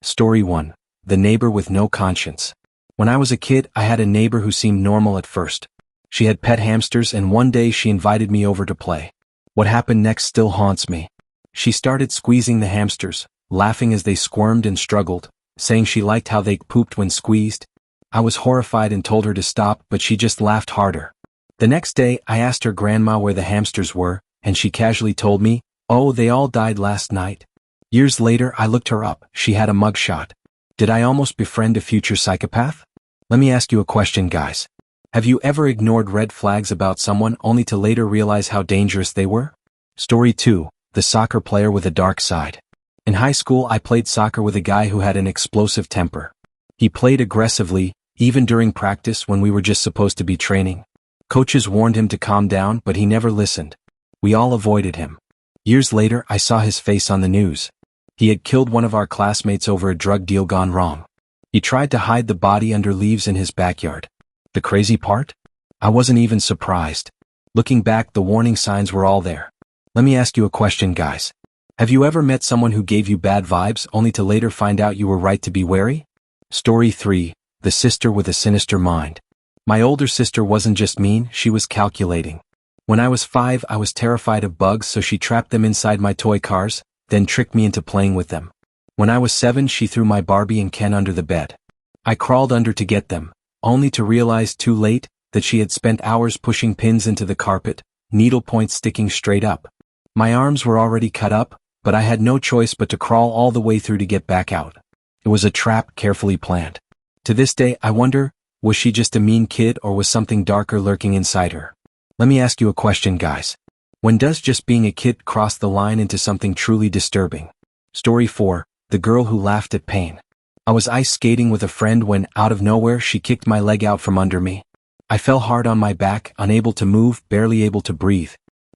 Story 1. The Neighbor with No Conscience. When I was a kid, I had a neighbor who seemed normal at first. She had pet hamsters, and one day she invited me over to play. What happened next still haunts me. She started squeezing the hamsters, laughing as they squirmed and struggled, saying she liked how they pooped when squeezed. I was horrified and told her to stop, but she just laughed harder. The next day, I asked her grandma where the hamsters were, and she casually told me, "Oh, they all died last night." Years later, I looked her up. She had a mugshot. Did I almost befriend a future psychopath? Let me ask you a question, guys. Have you ever ignored red flags about someone only to later realize how dangerous they were? Story 2. The Soccer Player with a Dark Side. In high school, I played soccer with a guy who had an explosive temper. He played aggressively, even during practice when we were just supposed to be training. Coaches warned him to calm down, but he never listened. We all avoided him. Years later, I saw his face on the news. He had killed one of our classmates over a drug deal gone wrong. He tried to hide the body under leaves in his backyard. The crazy part? I wasn't even surprised. Looking back, the warning signs were all there. Let me ask you a question, guys. Have you ever met someone who gave you bad vibes only to later find out you were right to be wary? Story 3. The Sister with a Sinister Mind. My older sister wasn't just mean, she was calculating. When I was 5, I was terrified of bugs, so she trapped them inside my toy cars, then tricked me into playing with them. When I was 7, she threw my Barbie and Ken under the bed. I crawled under to get them, only to realize too late that she had spent hours pushing pins into the carpet, needle points sticking straight up. My arms were already cut up, but I had no choice but to crawl all the way through to get back out. It was a trap carefully planned. To this day, I wonder, was she just a mean kid or was something darker lurking inside her? Let me ask you a question, guys. When does just being a kid cross the line into something truly disturbing? Story 4. The Girl Who Laughed at Pain. I was ice skating with a friend when, out of nowhere, she kicked my leg out from under me. I fell hard on my back, unable to move, barely able to breathe.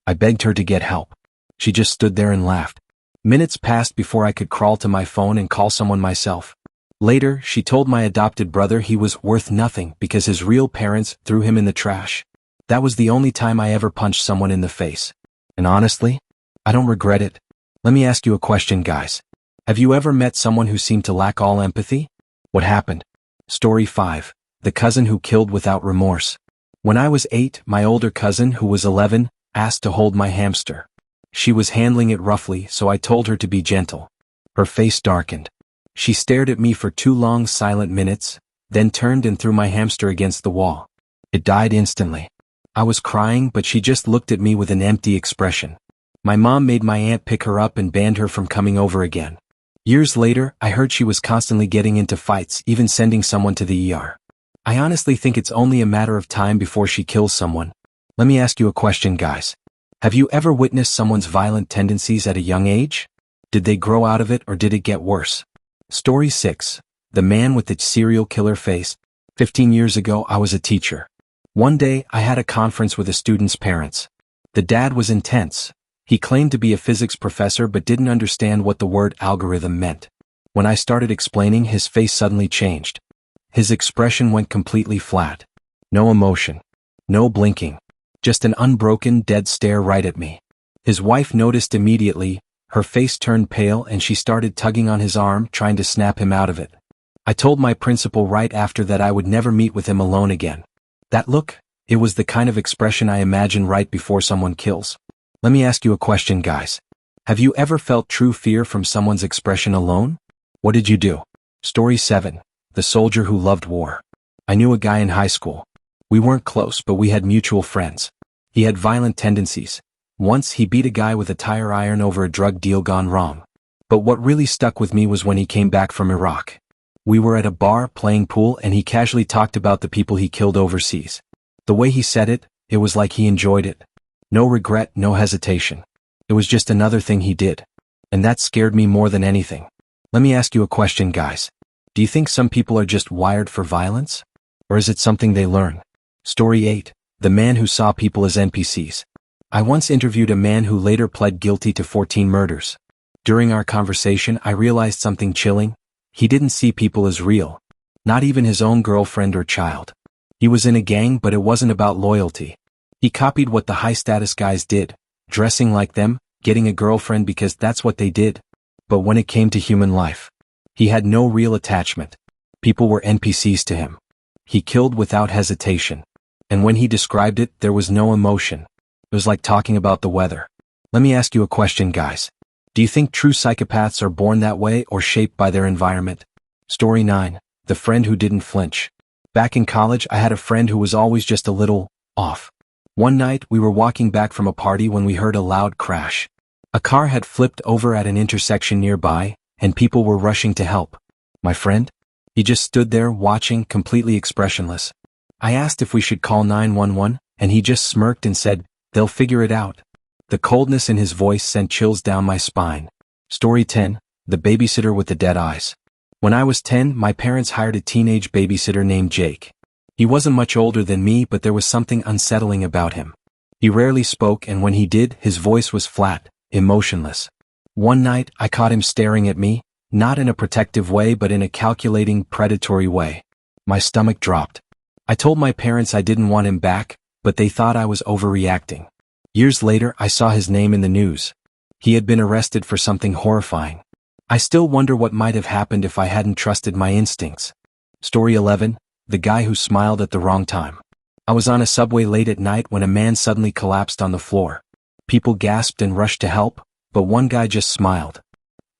I begged her to get help. She just stood there and laughed. Minutes passed before I could crawl to my phone and call someone myself. Later, she told my adopted brother he was worth nothing because his real parents threw him in the trash. That was the only time I ever punched someone in the face. And honestly, I don't regret it. Let me ask you a question, guys. Have you ever met someone who seemed to lack all empathy? What happened? Story 5. The Cousin Who Killed Without Remorse. When I was 8, my older cousin, who was 11, asked to hold my hamster. She was handling it roughly, so I told her to be gentle. Her face darkened. She stared at me for 2 long silent minutes, then turned and threw my hamster against the wall. It died instantly. I was crying, but she just looked at me with an empty expression. My mom made my aunt pick her up and banned her from coming over again. Years later, I heard she was constantly getting into fights, even sending someone to the ER. I honestly think it's only a matter of time before she kills someone. Let me ask you a question, guys. Have you ever witnessed someone's violent tendencies at a young age? Did they grow out of it or did it get worse? Story 6. The Man with the Serial Killer Face. 15 years ago, I was a teacher. One day, I had a conference with a student's parents. The dad was intense. He claimed to be a physics professor but didn't understand what the word algorithm meant. When I started explaining, his face suddenly changed. His expression went completely flat. No emotion. No blinking. Just an unbroken, dead stare right at me. His wife noticed immediately. Her face turned pale and she started tugging on his arm, trying to snap him out of it. I told my principal right after that I would never meet with him alone again. That look, it was the kind of expression I imagine right before someone kills. Let me ask you a question, guys. Have you ever felt true fear from someone's expression alone? What did you do? Story 7. The Soldier Who Loved War. I knew a guy in high school. We weren't close, but we had mutual friends. He had violent tendencies. Once he beat a guy with a tire iron over a drug deal gone wrong. But what really stuck with me was when he came back from Iraq. We were at a bar playing pool and he casually talked about the people he killed overseas. The way he said it, it was like he enjoyed it. No regret, no hesitation. It was just another thing he did. And that scared me more than anything. Let me ask you a question, guys. Do you think some people are just wired for violence? Or is it something they learn? Story 8. The Man Who Saw People as NPCs. I once interviewed a man who later pled guilty to 14 murders. During our conversation, I realized something chilling. He didn't see people as real. Not even his own girlfriend or child. He was in a gang, but it wasn't about loyalty. He copied what the high-status guys did, dressing like them, getting a girlfriend because that's what they did. But when it came to human life, He had no real attachment. People were NPCs to him. He killed without hesitation. And when he described it, there was no emotion. It was like talking about the weather. Let me ask you a question, guys. Do you think true psychopaths are born that way or shaped by their environment? Story 9. The friend who didn't flinch. Back in college, I had a friend who was always just a little off. One night, we were walking back from a party when we heard a loud crash. A car had flipped over at an intersection nearby, and people were rushing to help. My friend? He just stood there watching, completely expressionless. I asked if we should call 911, and he just smirked and said, "They'll figure it out." The coldness in his voice sent chills down my spine. Story 10. The babysitter with the dead eyes. When I was 10, my parents hired a teenage babysitter named Jake. He wasn't much older than me, but there was something unsettling about him. He rarely spoke, and when he did, his voice was flat, emotionless. One night, I caught him staring at me, not in a protective way but in a calculating, predatory way. My stomach dropped. I told my parents I didn't want him back, but they thought I was overreacting. Years later, I saw his name in the news. He had been arrested for something horrifying. I still wonder what might have happened if I hadn't trusted my instincts. Story 11. The guy who smiled at the wrong time. I was on a subway late at night when a man suddenly collapsed on the floor. People gasped and rushed to help, but one guy just smiled.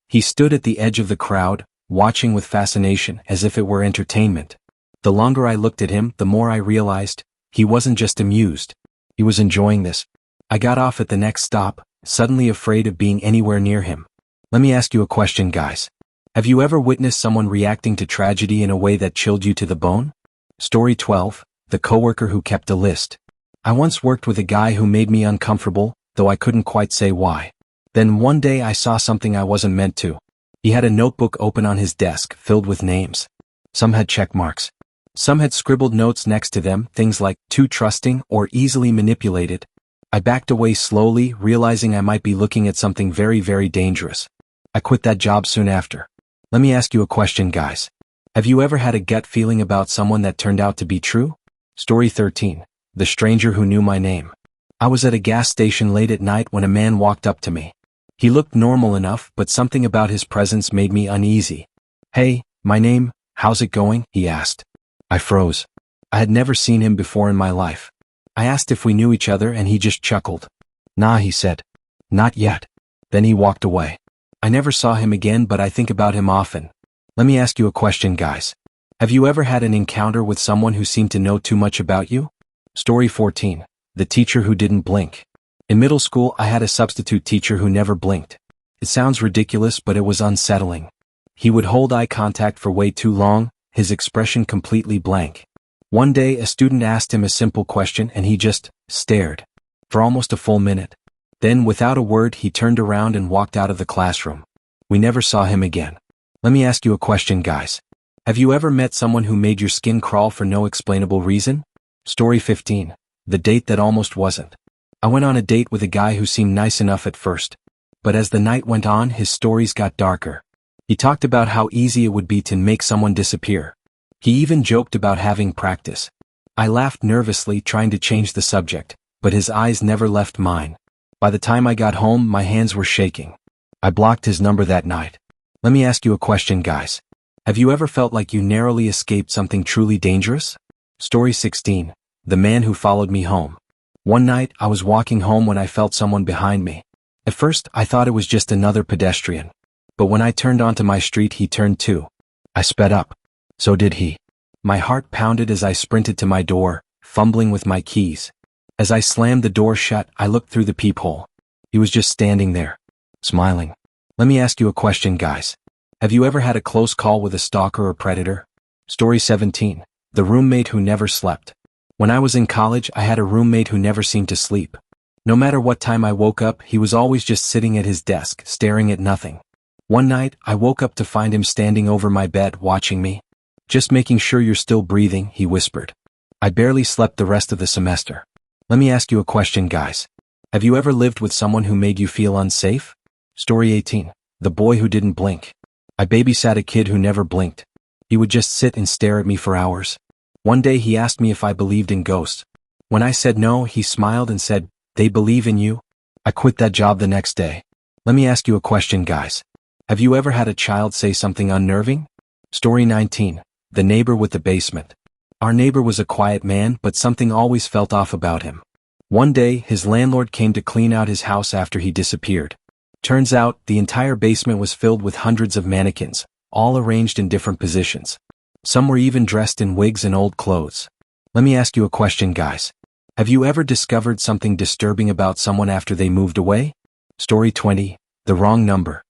He stood at the edge of the crowd, watching with fascination as if it were entertainment. The longer I looked at him, the more I realized he wasn't just amused. He was enjoying this. I got off at the next stop, suddenly afraid of being anywhere near him. Let me ask you a question, guys. Have you ever witnessed someone reacting to tragedy in a way that chilled you to the bone? Story 12. The coworker who kept a list. I once worked with a guy who made me uncomfortable, though I couldn't quite say why. Then one day I saw something I wasn't meant to. He had a notebook open on his desk, filled with names. Some had check marks. Some had scribbled notes next to them, things like, "too trusting" or "easily manipulated." I backed away slowly, realizing I might be looking at something very, very dangerous. I quit that job soon after. Let me ask you a question, guys. Have you ever had a gut feeling about someone that turned out to be true? Story 13. The stranger who knew my name. I was at a gas station late at night when a man walked up to me. He looked normal enough, but something about his presence made me uneasy. "Hey, my name, how's it going?" he asked. I froze. I had never seen him before in my life. I asked if we knew each other and he just chuckled. "Nah," he said. "Not yet." Then he walked away. I never saw him again, but I think about him often. Let me ask you a question, guys. Have you ever had an encounter with someone who seemed to know too much about you? Story 14. The teacher who didn't blink. In middle school, I had a substitute teacher who never blinked. It sounds ridiculous, but it was unsettling. He would hold eye contact for way too long, his expression completely blank. One day, a student asked him a simple question and he just stared for almost a full minute. Then, without a word, he turned around and walked out of the classroom. We never saw him again. Let me ask you a question, guys. Have you ever met someone who made your skin crawl for no explainable reason? Story 15. The date that almost wasn't. I went on a date with a guy who seemed nice enough at first. But as the night went on, his stories got darker. He talked about how easy it would be to make someone disappear. He even joked about having practice. I laughed nervously, trying to change the subject, but his eyes never left mine. By the time I got home, my hands were shaking. I blocked his number that night. Let me ask you a question, guys. Have you ever felt like you narrowly escaped something truly dangerous? Story 16. The man who followed me home. One night, I was walking home when I felt someone behind me. At first, I thought it was just another pedestrian. But when I turned onto my street, he turned too. I sped up. So did he. My heart pounded as I sprinted to my door, fumbling with my keys. As I slammed the door shut, I looked through the peephole. He was just standing there, smiling. Let me ask you a question, guys. Have you ever had a close call with a stalker or predator? Story 17. The roommate who never slept. When I was in college, I had a roommate who never seemed to sleep. No matter what time I woke up, he was always just sitting at his desk, staring at nothing. One night, I woke up to find him standing over my bed, watching me. "Just making sure you're still breathing," he whispered. I barely slept the rest of the semester. Let me ask you a question, guys. Have you ever lived with someone who made you feel unsafe? Story 18. The boy who didn't blink. I babysat a kid who never blinked. He would just sit and stare at me for hours. One day he asked me if I believed in ghosts. When I said no, he smiled and said, "They believe in you?" I quit that job the next day. Let me ask you a question, guys. Have you ever had a child say something unnerving? Story 19. The neighbor with the basement. Our neighbor was a quiet man, but something always felt off about him. One day, his landlord came to clean out his house after he disappeared. Turns out, the entire basement was filled with hundreds of mannequins, all arranged in different positions. Some were even dressed in wigs and old clothes. Let me ask you a question, guys. Have you ever discovered something disturbing about someone after they moved away? Story 20. The wrong number.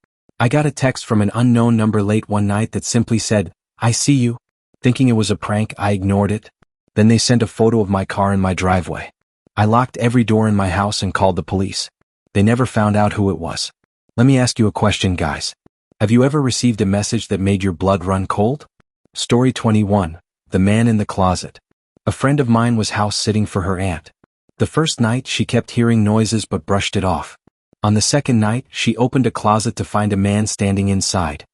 I got a text from an unknown number late one night that simply said, "I see you." Thinking it was a prank, I ignored it. Then they sent a photo of my car in my driveway. I locked every door in my house and called the police. They never found out who it was. Let me ask you a question, guys. Have you ever received a message that made your blood run cold? Story 21. The man in the closet. A friend of mine was house sitting for her aunt. The first night she kept hearing noises but brushed it off. On the second night, she opened a closet to find a man standing inside.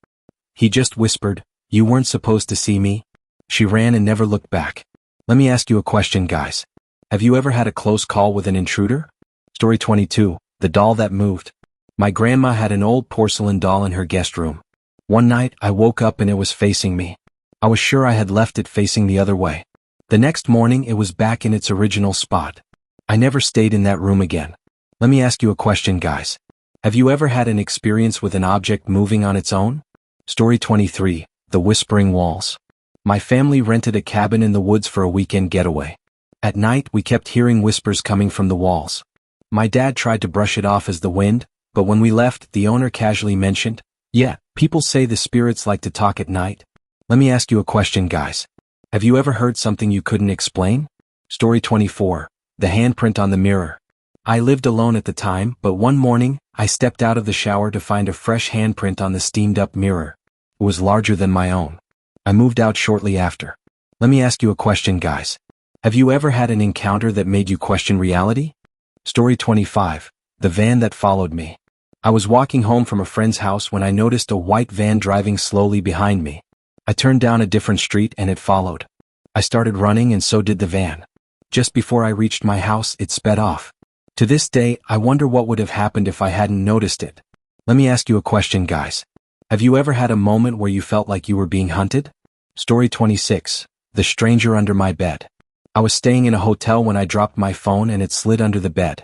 He just whispered, "You weren't supposed to see me." She ran and never looked back. Let me ask you a question, guys. Have you ever had a close call with an intruder? Story 22. The doll that moved. My grandma had an old porcelain doll in her guest room. One night, I woke up and it was facing me. I was sure I had left it facing the other way. The next morning, it was back in its original spot. I never stayed in that room again. Let me ask you a question, guys. Have you ever had an experience with an object moving on its own? Story 23. The whispering walls. My family rented a cabin in the woods for a weekend getaway. At night, we kept hearing whispers coming from the walls. My dad tried to brush it off as the wind, but when we left, the owner casually mentioned, "Yeah, people say the spirits like to talk at night." Let me ask you a question, guys. Have you ever heard something you couldn't explain? Story 24. The handprint on the mirror. I lived alone at the time, but one morning, I stepped out of the shower to find a fresh handprint on the steamed-up mirror. It was larger than my own. I moved out shortly after. Let me ask you a question, guys. Have you ever had an encounter that made you question reality? Story 25. The van that followed me. I was walking home from a friend's house when I noticed a white van driving slowly behind me. I turned down a different street and it followed. I started running and so did the van. Just before I reached my house, it sped off. To this day, I wonder what would have happened if I hadn't noticed it. Let me ask you a question, guys. Have you ever had a moment where you felt like you were being hunted? Story 26. The stranger under my bed. I was staying in a hotel when I dropped my phone and it slid under the bed.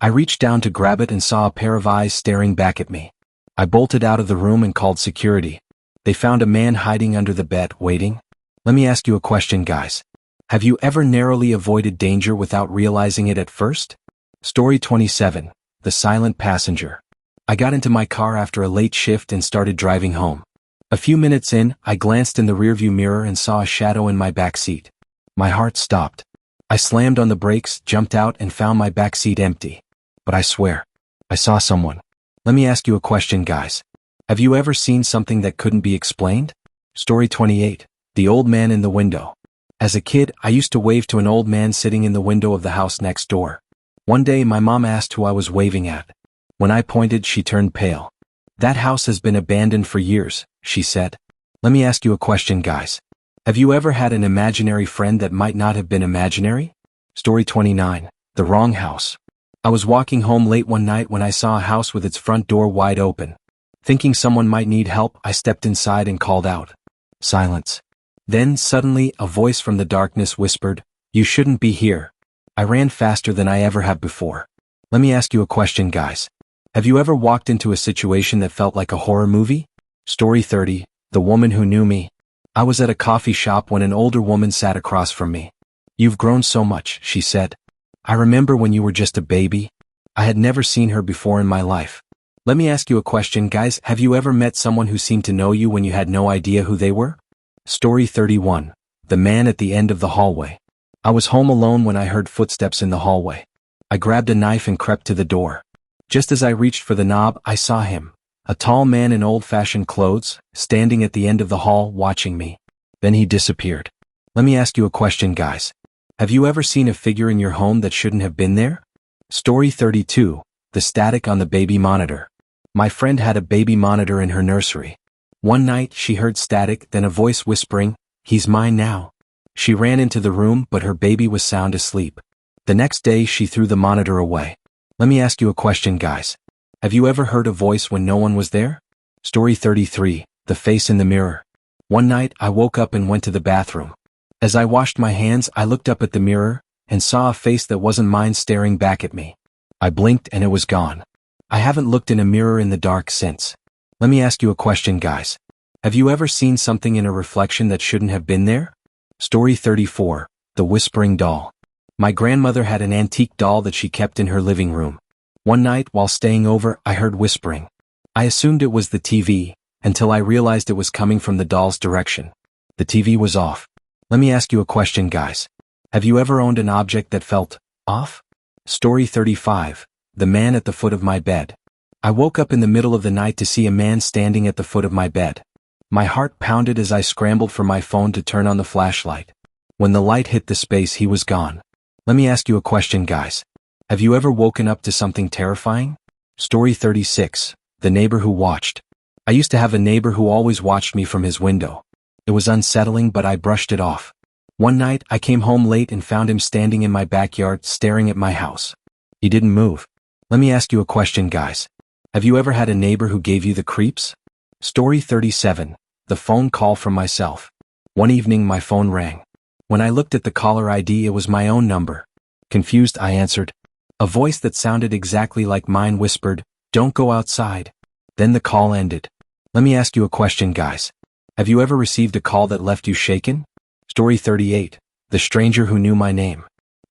I reached down to grab it and saw a pair of eyes staring back at me. I bolted out of the room and called security. They found a man hiding under the bed, waiting. Let me ask you a question, guys. Have you ever narrowly avoided danger without realizing it at first? Story 27. The silent passenger. I got into my car after a late shift and started driving home. A few minutes in, I glanced in the rearview mirror and saw a shadow in my back seat. My heart stopped. I slammed on the brakes, jumped out, and found my back seat empty. But I swear, I saw someone. Let me ask you a question, guys. Have you ever seen something that couldn't be explained? Story 28. The old man in the window. As a kid, I used to wave to an old man sitting in the window of the house next door. One day, my mom asked who I was waving at. When I pointed, she turned pale. "That house has been abandoned for years," she said. Let me ask you a question, guys. Have you ever had an imaginary friend that might not have been imaginary? Story 29. The wrong house. I was walking home late one night when I saw a house with its front door wide open. Thinking someone might need help, I stepped inside and called out. Silence. Then, suddenly, a voice from the darkness whispered, "You shouldn't be here." I ran faster than I ever have before. Let me ask you a question, guys. Have you ever walked into a situation that felt like a horror movie? Story 30. The woman who knew me. I was at a coffee shop when an older woman sat across from me. "You've grown so much," she said. "I remember when you were just a baby." I had never seen her before in my life. Let me ask you a question, guys. Have you ever met someone who seemed to know you when you had no idea who they were? Story 31. The man at the end of the hallway. I was home alone when I heard footsteps in the hallway. I grabbed a knife and crept to the door. Just as I reached for the knob, I saw him. A tall man in old-fashioned clothes, standing at the end of the hall, watching me. Then he disappeared. Let me ask you a question, guys. Have you ever seen a figure in your home that shouldn't have been there? Story 32. The static on the baby monitor. My friend had a baby monitor in her nursery. One night, she heard static, then a voice whispering, "He's mine now." She ran into the room, but her baby was sound asleep. The next day, she threw the monitor away. Let me ask you a question, guys. Have you ever heard a voice when no one was there? Story 33, The Face in the Mirror. One night, I woke up and went to the bathroom. As I washed my hands, I looked up at the mirror and saw a face that wasn't mine staring back at me. I blinked and it was gone. I haven't looked in a mirror in the dark since. Let me ask you a question, guys. Have you ever seen something in a reflection that shouldn't have been there? Story 34, The Whispering Doll. My grandmother had an antique doll that she kept in her living room. One night, while staying over, I heard whispering. I assumed it was the TV, until I realized it was coming from the doll's direction. The TV was off. Let me ask you a question, guys. Have you ever owned an object that felt off? Story 35, The Man at the Foot of My Bed. I woke up in the middle of the night to see a man standing at the foot of my bed. My heart pounded as I scrambled for my phone to turn on the flashlight. When the light hit the space, he was gone. Let me ask you a question, guys. Have you ever woken up to something terrifying? Story 36, The Neighbor Who Watched. I used to have a neighbor who always watched me from his window. It was unsettling, but I brushed it off. One night, I came home late and found him standing in my backyard staring at my house. He didn't move. Let me ask you a question, guys. Have you ever had a neighbor who gave you the creeps? Story 37, The Phone Call from Myself. One evening, my phone rang. When I looked at the caller ID, it was my own number. Confused, I answered. A voice that sounded exactly like mine whispered, "Don't go outside." Then the call ended. Let me ask you a question, guys. Have you ever received a call that left you shaken? Story 38, The Stranger Who Knew My Name.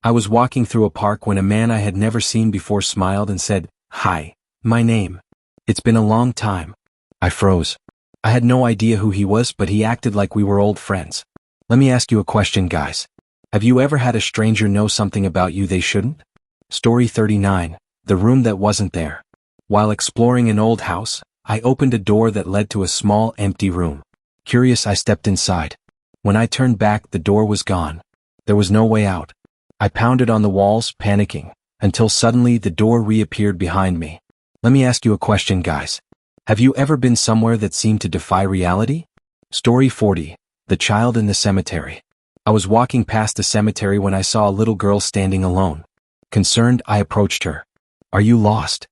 I was walking through a park when a man I had never seen before smiled and said, "Hi, my name." It's been a long time. I froze. I had no idea who he was, but he acted like we were old friends. Let me ask you a question, guys. Have you ever had a stranger know something about you they shouldn't? Story 39, The Room That Wasn't There. While exploring an old house, I opened a door that led to a small, empty room. Curious, I stepped inside. When I turned back, the door was gone. There was no way out. I pounded on the walls, panicking, until suddenly the door reappeared behind me. Let me ask you a question, guys. Have you ever been somewhere that seemed to defy reality? Story 40, The Child in the Cemetery. I was walking past the cemetery when I saw a little girl standing alone. Concerned, I approached her. "Are you lost?"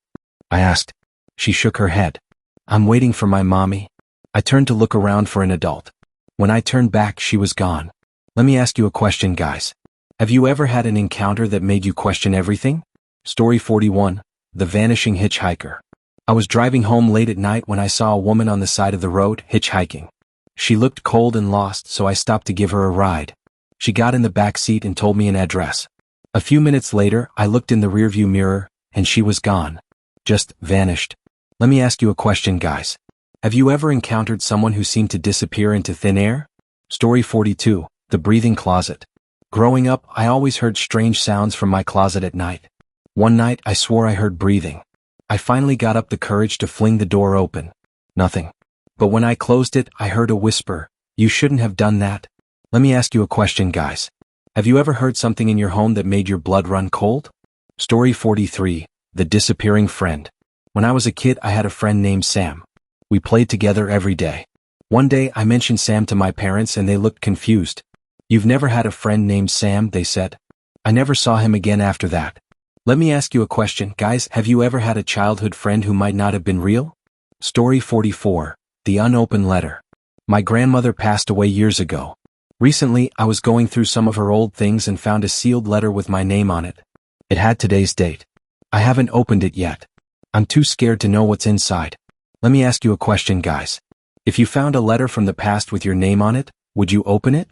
I asked. She shook her head. "I'm waiting for my mommy." I turned to look around for an adult. When I turned back, she was gone. Let me ask you a question, guys. Have you ever had an encounter that made you question everything? Story 41, The Vanishing Hitchhiker. I was driving home late at night when I saw a woman on the side of the road, hitchhiking. She looked cold and lost, so I stopped to give her a ride. She got in the back seat and told me an address. A few minutes later, I looked in the rearview mirror, and she was gone. Just vanished. Let me ask you a question, guys. Have you ever encountered someone who seemed to disappear into thin air? Story 42, The Breathing Closet. Growing up, I always heard strange sounds from my closet at night. One night, I swore I heard breathing. I finally got up the courage to fling the door open. Nothing. But when I closed it, I heard a whisper, "You shouldn't have done that." Let me ask you a question, guys. Have you ever heard something in your home that made your blood run cold? Story 43, The Disappearing Friend. When I was a kid, I had a friend named Sam. We played together every day. One day, I mentioned Sam to my parents and they looked confused. "You've never had a friend named Sam," they said. I never saw him again after that. Let me ask you a question, guys. Have you ever had a childhood friend who might not have been real? Story 44, The Unopened Letter. My grandmother passed away years ago. Recently, I was going through some of her old things and found a sealed letter with my name on it. It had today's date. I haven't opened it yet. I'm too scared to know what's inside. Let me ask you a question, guys. If you found a letter from the past with your name on it, would you open it?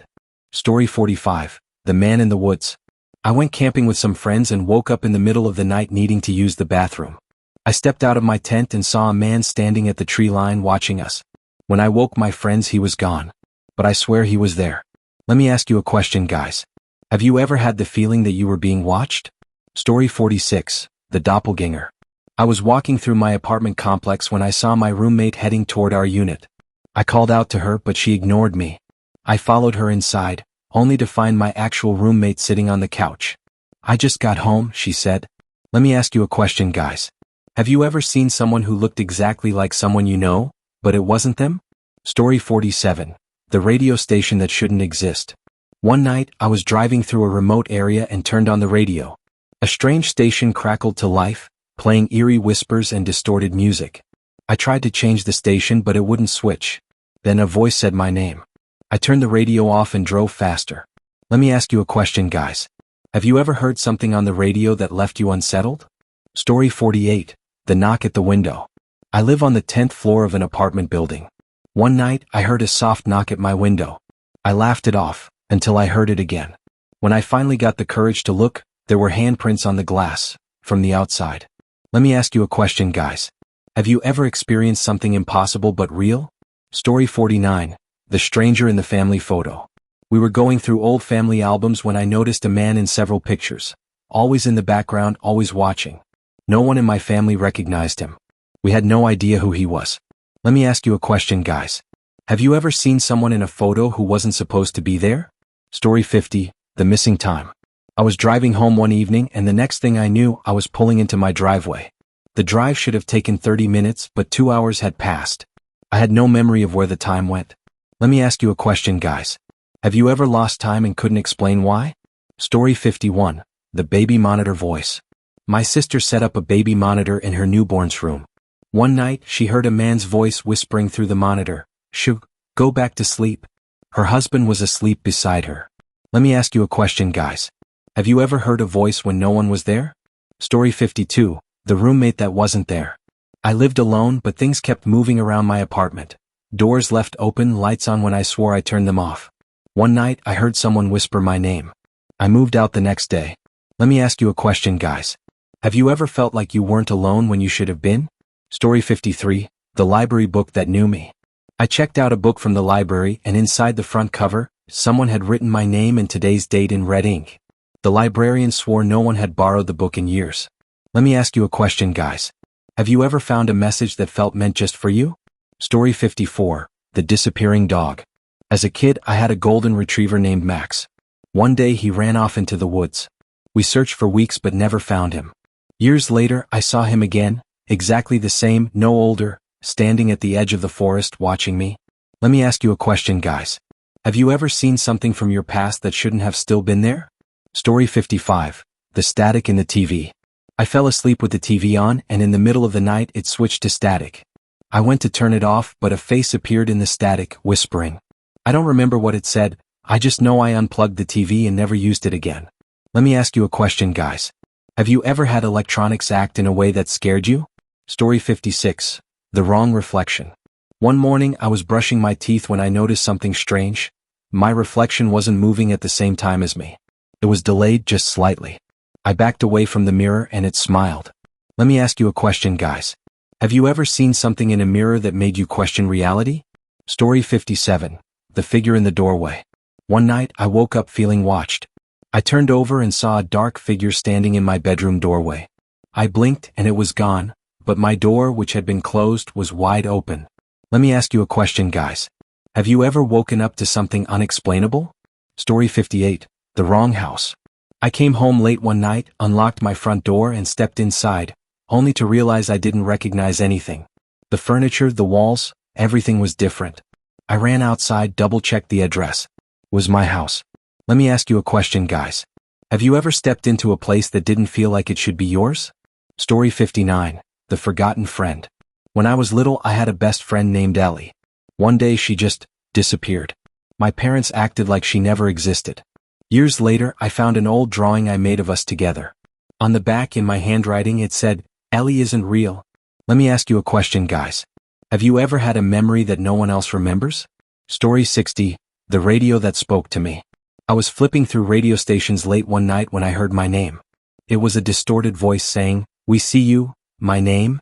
Story 45, The Man in the Woods. I went camping with some friends and woke up in the middle of the night needing to use the bathroom. I stepped out of my tent and saw a man standing at the tree line watching us. When I woke my friends, he was gone. But I swear he was there. Let me ask you a question, guys. Have you ever had the feeling that you were being watched? Story 46, The Doppelganger. I was walking through my apartment complex when I saw my roommate heading toward our unit. I called out to her, but she ignored me. I followed her inside, only to find my actual roommate sitting on the couch. "I just got home," she said. Let me ask you a question, guys. Have you ever seen someone who looked exactly like someone you know, but it wasn't them? Story 47, The Radio Station That Shouldn't Exist. One night, I was driving through a remote area and turned on the radio. A strange station crackled to life, playing eerie whispers and distorted music. I tried to change the station but it wouldn't switch. Then a voice said my name. I turned the radio off and drove faster. Let me ask you a question, guys. Have you ever heard something on the radio that left you unsettled? Story 48. The knock at the window. I live on the 10th floor of an apartment building. One night, I heard a soft knock at my window. I laughed it off, until I heard it again. When I finally got the courage to look, there were handprints on the glass, from the outside. Let me ask you a question, guys. Have you ever experienced something impossible but real? Story 49. The stranger in the family photo. We were going through old family albums when I noticed a man in several pictures. Always in the background, always watching. No one in my family recognized him. We had no idea who he was. Let me ask you a question, guys. Have you ever seen someone in a photo who wasn't supposed to be there? Story 50. The missing time. I was driving home one evening and the next thing I knew, I was pulling into my driveway. The drive should have taken 30 minutes, but 2 hours had passed. I had no memory of where the time went. Let me ask you a question, guys. Have you ever lost time and couldn't explain why? Story 51. The baby monitor voice. My sister set up a baby monitor in her newborn's room. One night, she heard a man's voice whispering through the monitor, "Shh, go back to sleep." Her husband was asleep beside her. Let me ask you a question, guys. Have you ever heard a voice when no one was there? Story 52. The roommate that wasn't there. I lived alone, but things kept moving around my apartment. Doors left open, lights on when I swore I turned them off. One night, I heard someone whisper my name. I moved out the next day. Let me ask you a question, guys. Have you ever felt like you weren't alone when you should have been? Story 53. The library book that knew me. I checked out a book from the library and inside the front cover, someone had written my name and today's date in red ink. The librarian swore no one had borrowed the book in years. Let me ask you a question, guys. Have you ever found a message that felt meant just for you? Story 54. The disappearing dog. As a kid, I had a golden retriever named Max. One day he ran off into the woods. We searched for weeks but never found him. Years later, I saw him again, exactly the same, no older, standing at the edge of the forest watching me. Let me ask you a question, guys. Have you ever seen something from your past that shouldn't have still been there? Story 55. The static in the TV. I fell asleep with the TV on and in the middle of the night it switched to static. I went to turn it off but a face appeared in the static, whispering. I don't remember what it said, I just know I unplugged the TV and never used it again. Let me ask you a question, guys. Have you ever had electronics act in a way that scared you? Story 56. The wrong reflection. One morning I was brushing my teeth when I noticed something strange. My reflection wasn't moving at the same time as me. It was delayed just slightly. I backed away from the mirror and it smiled. Let me ask you a question, guys. Have you ever seen something in a mirror that made you question reality? Story 57. The figure in the doorway. One night I woke up feeling watched. I turned over and saw a dark figure standing in my bedroom doorway. I blinked and it was gone, but my door, which had been closed, was wide open. Let me ask you a question, guys. Have you ever woken up to something unexplainable? Story 58. The wrong house. I came home late one night, unlocked my front door and stepped inside, only to realize I didn't recognize anything. The furniture, the walls, everything was different. I ran outside, double-checked the address. It was my house. Let me ask you a question, guys. Have you ever stepped into a place that didn't feel like it should be yours? Story 59. The forgotten friend. When I was little, I had a best friend named Ellie. One day she just disappeared. My parents acted like she never existed. Years later, I found an old drawing I made of us together. On the back in my handwriting it said, "Ellie isn't real." Let me ask you a question, guys. Have you ever had a memory that no one else remembers? Story 60. The radio that spoke to me. I was flipping through radio stations late one night when I heard my name. It was a distorted voice saying, "We see you, my name."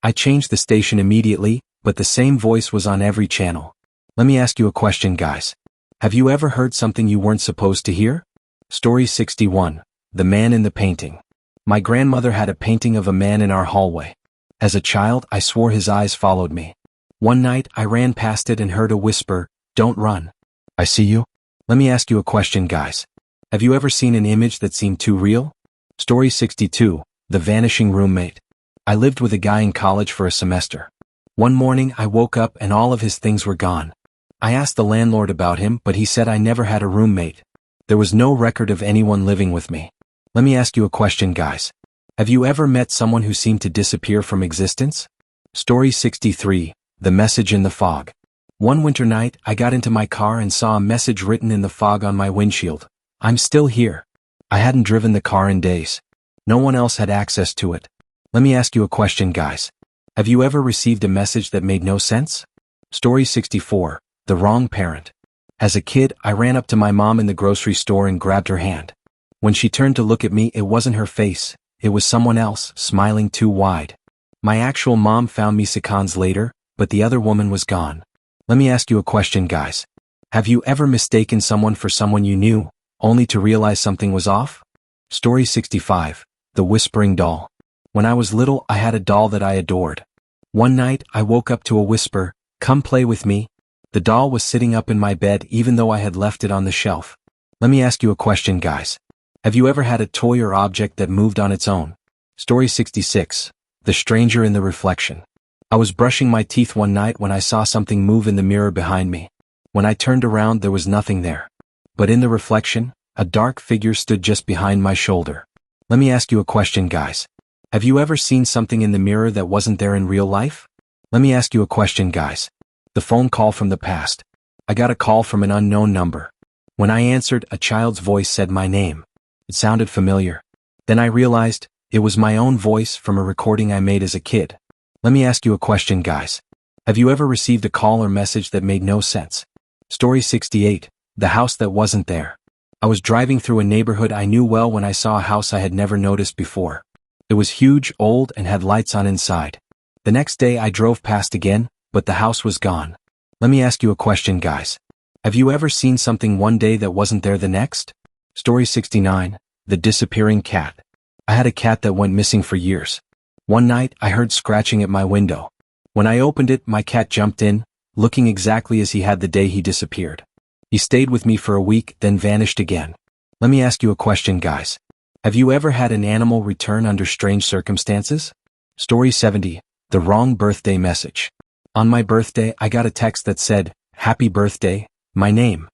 I changed the station immediately, but the same voice was on every channel. Let me ask you a question, guys. Have you ever heard something you weren't supposed to hear? Story 61. The man in the painting. My grandmother had a painting of a man in our hallway. As a child, I swore his eyes followed me. One night, I ran past it and heard a whisper, "Don't run. I see you." Let me ask you a question, guys. Have you ever seen an image that seemed too real? Story 62. The vanishing roommate. I lived with a guy in college for a semester. One morning, I woke up and all of his things were gone. I asked the landlord about him, but he said I never had a roommate. There was no record of anyone living with me. Let me ask you a question, guys. Have you ever met someone who seemed to disappear from existence? Story 63, The Message in the Fog. One winter night, I got into my car and saw a message written in the fog on my windshield. I'm still here. I hadn't driven the car in days. No one else had access to it. Let me ask you a question, guys. Have you ever received a message that made no sense? Story 64, The Wrong Parent. As a kid, I ran up to my mom in the grocery store and grabbed her hand. When she turned to look at me, it wasn't her face. It was someone else, smiling too wide. My actual mom found me seconds later, but the other woman was gone. Let me ask you a question, guys. Have you ever mistaken someone for someone you knew, only to realize something was off? Story 65, The Whispering Doll. When I was little, I had a doll that I adored. One night, I woke up to a whisper, "Come play with me." The doll was sitting up in my bed even though I had left it on the shelf. Let me ask you a question, guys. Have you ever had a toy or object that moved on its own? Story 66, The Stranger in the Reflection. I was brushing my teeth one night when I saw something move in the mirror behind me. When I turned around, there was nothing there. But in the reflection, a dark figure stood just behind my shoulder. Let me ask you a question, guys. Have you ever seen something in the mirror that wasn't there in real life? Let me ask you a question, guys. The phone call from the past. I got a call from an unknown number. When I answered, a child's voice said my name. It sounded familiar. Then I realized, it was my own voice from a recording I made as a kid. Let me ask you a question, guys. Have you ever received a call or message that made no sense? Story 68, The House That Wasn't There. I was driving through a neighborhood I knew well when I saw a house I had never noticed before. It was huge, old, and had lights on inside. The next day I drove past again, but the house was gone. Let me ask you a question, guys. Have you ever seen something one day that wasn't there the next? Story 69, The Disappearing Cat. I had a cat that went missing for years. One night, I heard scratching at my window. When I opened it, my cat jumped in, looking exactly as he had the day he disappeared. He stayed with me for a week, then vanished again. Let me ask you a question, guys. Have you ever had an animal return under strange circumstances? Story 70, The Wrong Birthday Message. On my birthday, I got a text that said, "Happy birthday, my name.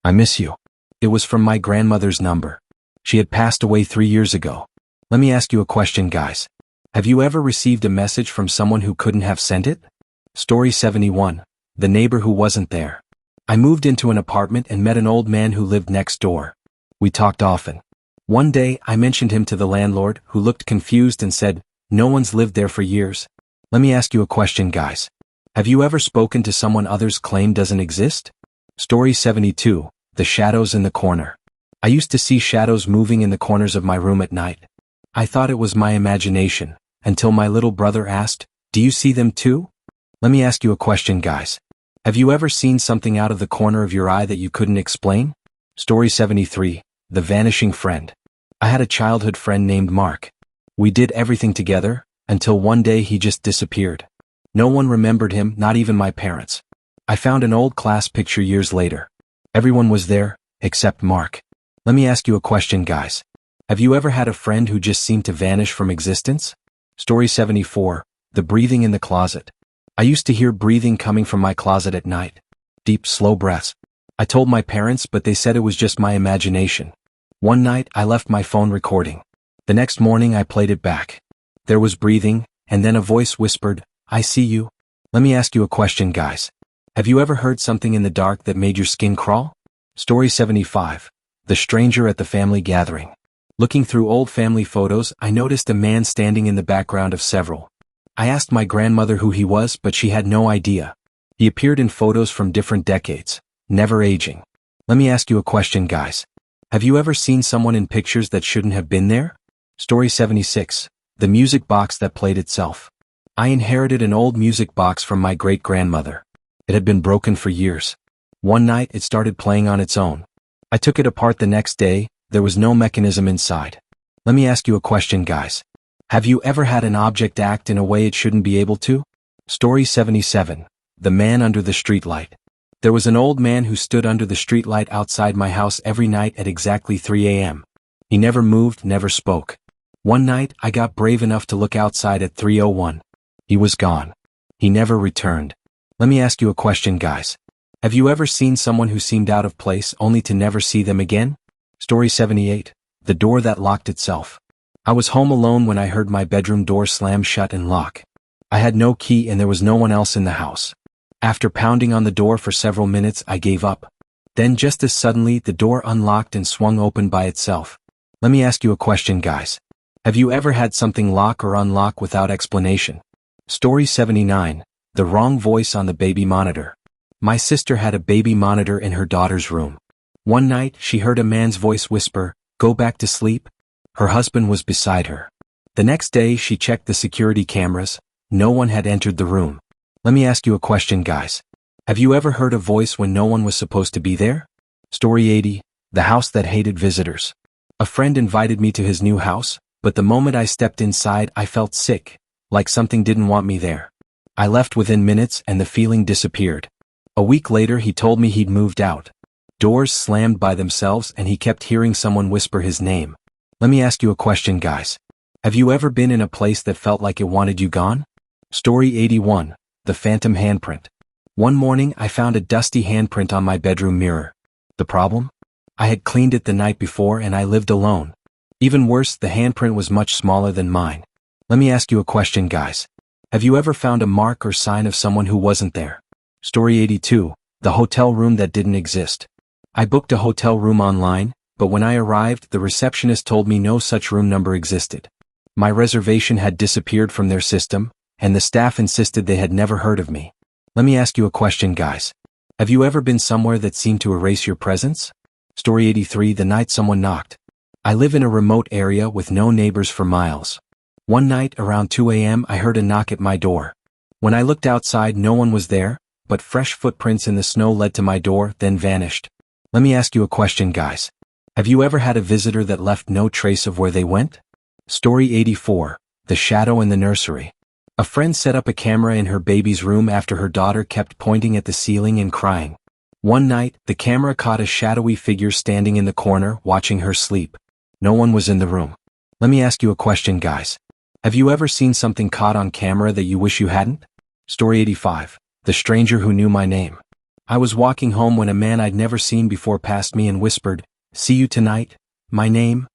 I miss you." It was from my grandmother's number. She had passed away 3 years ago. Let me ask you a question, guys. Have you ever received a message from someone who couldn't have sent it? Story 71, The Neighbor Who Wasn't There. I moved into an apartment and met an old man who lived next door. We talked often. One day, I mentioned him to the landlord, who looked confused and said, "No one's lived there for years." Let me ask you a question, guys. Have you ever spoken to someone others claim doesn't exist? Story 72, The Shadows in the Corner. I used to see shadows moving in the corners of my room at night. I thought it was my imagination, until my little brother asked, "Do you see them too?" Let me ask you a question, guys. Have you ever seen something out of the corner of your eye that you couldn't explain? Story 73, The Vanishing Friend. I had a childhood friend named Mark. We did everything together, until one day he just disappeared. No one remembered him, not even my parents. I found an old class picture years later. Everyone was there, except Mark. Let me ask you a question, guys. Have you ever had a friend who just seemed to vanish from existence? Story 74, The Breathing in the Closet. I used to hear breathing coming from my closet at night. Deep, slow breaths. I told my parents, but they said it was just my imagination. One night, I left my phone recording. The next morning, I played it back. There was breathing, and then a voice whispered, "I see you." Let me ask you a question, guys. Have you ever heard something in the dark that made your skin crawl? Story 75, The Stranger at the Family Gathering. Looking through old family photos, I noticed a man standing in the background of several. I asked my grandmother who he was, but she had no idea. He appeared in photos from different decades, never aging. Let me ask you a question, guys. Have you ever seen someone in pictures that shouldn't have been there? Story 76, The Music Box That Played Itself. I inherited an old music box from my great-grandmother. It had been broken for years. One night, it started playing on its own. I took it apart the next day. There was no mechanism inside. Let me ask you a question, guys. Have you ever had an object act in a way it shouldn't be able to? Story 77, The Man Under the Streetlight. There was an old man who stood under the streetlight outside my house every night at exactly 3 a.m. He never moved, never spoke. One night, I got brave enough to look outside at 3:01. He was gone. He never returned. Let me ask you a question, guys. Have you ever seen someone who seemed out of place only to never see them again? Story 78, The Door That Locked Itself. I was home alone when I heard my bedroom door slam shut and lock. I had no key and there was no one else in the house. After pounding on the door for several minutes, I gave up. Then just as suddenly, the door unlocked and swung open by itself. Let me ask you a question, guys. Have you ever had something lock or unlock without explanation? Story 79. The wrong voice on the baby monitor. My sister had a baby monitor in her daughter's room. One night, she heard a man's voice whisper, "Go back to sleep." Her husband was beside her. The next day, she checked the security cameras. No one had entered the room. Let me ask you a question, guys. Have you ever heard a voice when no one was supposed to be there? Story 80. The house that hated visitors. A friend invited me to his new house, but the moment I stepped inside, I felt sick, like something didn't want me there. I left within minutes and the feeling disappeared. A week later, he told me he'd moved out. Doors slammed by themselves and he kept hearing someone whisper his name. Let me ask you a question, guys. Have you ever been in a place that felt like it wanted you gone? Story 81. The phantom handprint. One morning, I found a dusty handprint on my bedroom mirror. The problem? I had cleaned it the night before and I lived alone. Even worse, the handprint was much smaller than mine. Let me ask you a question, guys. Have you ever found a mark or sign of someone who wasn't there? Story 82. The hotel room that didn't exist. I booked a hotel room online, but when I arrived, the receptionist told me no such room number existed. My reservation had disappeared from their system, and the staff insisted they had never heard of me. Let me ask you a question, guys. Have you ever been somewhere that seemed to erase your presence? Story 83. The night someone knocked. I live in a remote area with no neighbors for miles. One night, around 2 a.m., I heard a knock at my door. When I looked outside, no one was there, but fresh footprints in the snow led to my door, then vanished. Let me ask you a question, guys. Have you ever had a visitor that left no trace of where they went? Story 84. The shadow in the nursery. A friend set up a camera in her baby's room after her daughter kept pointing at the ceiling and crying. One night, the camera caught a shadowy figure standing in the corner, watching her sleep. No one was in the room. Let me ask you a question, guys. Have you ever seen something caught on camera that you wish you hadn't? Story 85. The stranger who knew my name. I was walking home when a man I'd never seen before passed me and whispered, "See you tonight, my name?"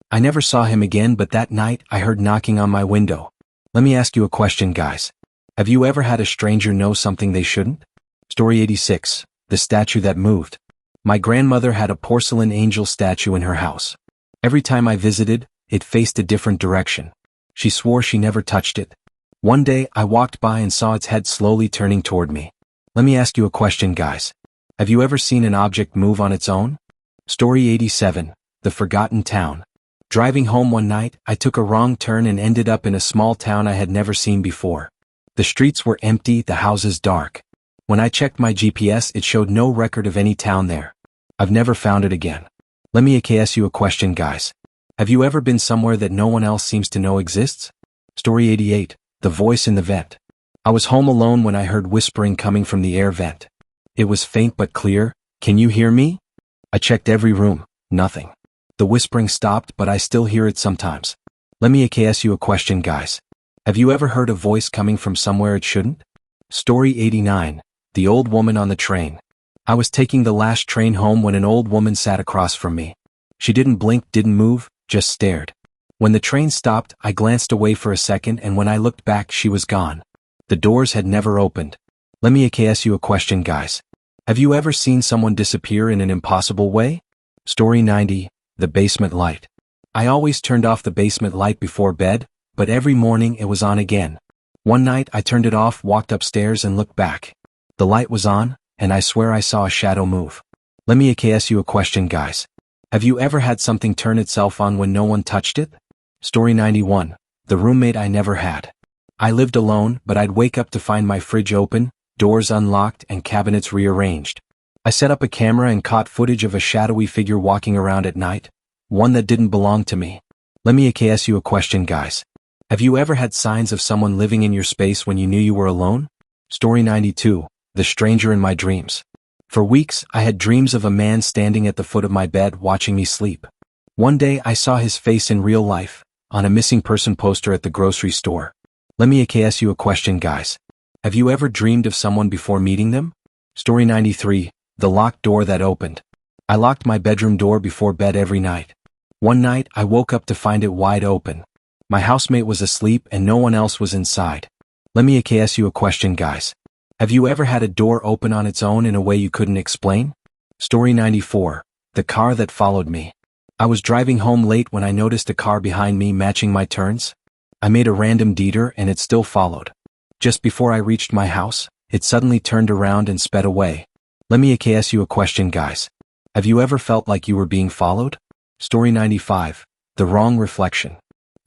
I never saw him again, but that night I heard knocking on my window. Let me ask you a question, guys. Have you ever had a stranger know something they shouldn't? Story 86. The statue that moved. My grandmother had a porcelain angel statue in her house. Every time I visited, it faced a different direction. She swore she never touched it. One day, I walked by and saw its head slowly turning toward me. Let me ask you a question, guys. Have you ever seen an object move on its own? Story 87. The forgotten town. Driving home one night, I took a wrong turn and ended up in a small town I had never seen before. The streets were empty, the houses dark. When I checked my GPS, it showed no record of any town there. I've never found it again. Let me ask you a question, guys. Have you ever been somewhere that no one else seems to know exists? Story 88. The voice in the vent. I was home alone when I heard whispering coming from the air vent. It was faint but clear. "Can you hear me?" I checked every room. Nothing. The whispering stopped, but I still hear it sometimes. Let me ask you a question, guys. Have you ever heard a voice coming from somewhere it shouldn't? Story 89. The old woman on the train. I was taking the last train home when an old woman sat across from me. She didn't blink, didn't move, just stared. When the train stopped, I glanced away for a second, and when I looked back, she was gone. The doors had never opened. Let me ask you a question, guys. Have you ever seen someone disappear in an impossible way? Story 90. The basement light. I always turned off the basement light before bed, but every morning it was on again. One night I turned it off, walked upstairs and looked back. The light was on, and I swear I saw a shadow move. Let me ask you a question, guys. Have you ever had something turn itself on when no one touched it? Story 91. The roommate I never had. I lived alone, but I'd wake up to find my fridge open, doors unlocked, and cabinets rearranged. I set up a camera and caught footage of a shadowy figure walking around at night, one that didn't belong to me. Let me ask you a question, guys. Have you ever had signs of someone living in your space when you knew you were alone? Story 92. The stranger in my dreams. For weeks, I had dreams of a man standing at the foot of my bed watching me sleep. One day I saw his face in real life, on a missing person poster at the grocery store. Let me ask you a question, guys. Have you ever dreamed of someone before meeting them? Story 93. The locked door that opened. I locked my bedroom door before bed every night. One night, I woke up to find it wide open. My housemate was asleep and no one else was inside. Let me ask you a question, guys. Have you ever had a door open on its own in a way you couldn't explain? Story 94. The car that followed me. I was driving home late when I noticed a car behind me matching my turns. I made a random detour and it still followed. Just before I reached my house, it suddenly turned around and sped away. Let me ask you a question, guys. Have you ever felt like you were being followed? Story 95. The wrong reflection.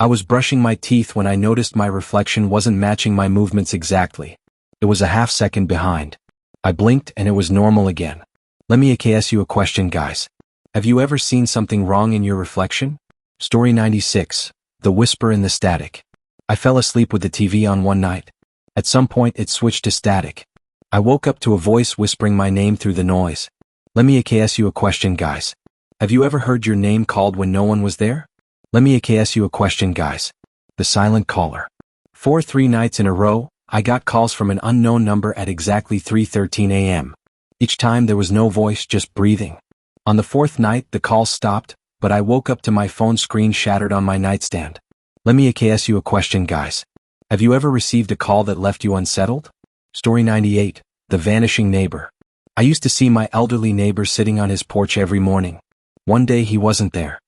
I was brushing my teeth when I noticed my reflection wasn't matching my movements exactly. It was a half second behind. I blinked and it was normal again. Let me ask you a question, guys. Have you ever seen something wrong in your reflection? Story 96. The whisper in the static. I fell asleep with the TV on one night. At some point it switched to static. I woke up to a voice whispering my name through the noise. Let me ask you a question, guys. Have you ever heard your name called when no one was there? Let me ask you a question, guys. The silent caller. 3 nights in a row, I got calls from an unknown number at exactly 3:13 a.m. Each time there was no voice, just breathing. On the 4th night the call stopped, but I woke up to my phone screen shattered on my nightstand. Let me ask you a question, guys. Have you ever received a call that left you unsettled? Story 98. The vanishing neighbor. I used to see my elderly neighbor sitting on his porch every morning. One day he wasn't there.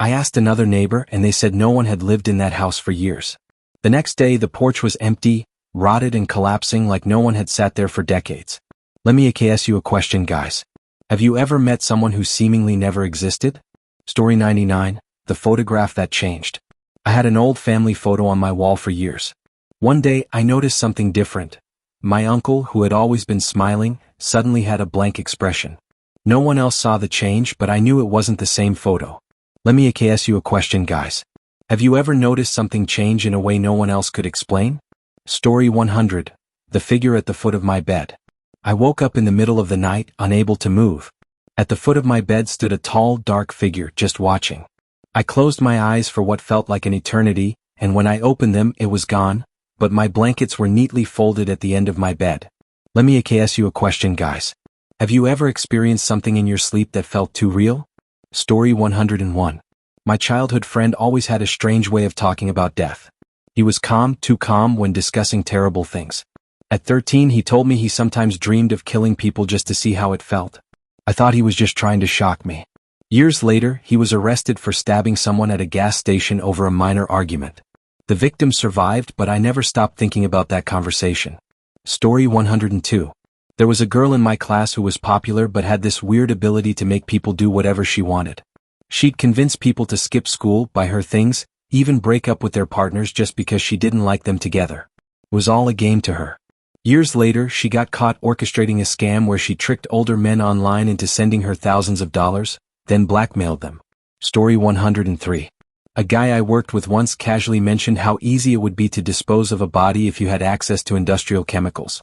I asked another neighbor and they said no one had lived in that house for years. The next day the porch was empty, rotted and collapsing like no one had sat there for decades. Let me ask you a question, guys. Have you ever met someone who seemingly never existed? Story 99. The photograph that changed. I had an old family photo on my wall for years. One day I noticed something different. My uncle, who had always been smiling, suddenly had a blank expression. No one else saw the change, but I knew it wasn't the same photo. Let me ask you a question, guys. Have you ever noticed something change in a way no one else could explain? Story 100. The figure at the foot of my bed. I woke up in the middle of the night, unable to move. At the foot of my bed stood a tall, dark figure, just watching. I closed my eyes for what felt like an eternity, and when I opened them, it was gone, but my blankets were neatly folded at the end of my bed. Let me ask you a question, guys. Have you ever experienced something in your sleep that felt too real? Story 101. My childhood friend always had a strange way of talking about death. He was calm, too calm when discussing terrible things. At 13 he told me he sometimes dreamed of killing people just to see how it felt. I thought he was just trying to shock me. Years later, he was arrested for stabbing someone at a gas station over a minor argument. The victim survived, but I never stopped thinking about that conversation. Story 102. There was a girl in my class who was popular but had this weird ability to make people do whatever she wanted. She'd convince people to skip school, buy her things, even break up with their partners just because she didn't like them together. It was all a game to her. Years later, she got caught orchestrating a scam where she tricked older men online into sending her thousands of dollars, then blackmailed them. Story 103. A guy I worked with once casually mentioned how easy it would be to dispose of a body if you had access to industrial chemicals.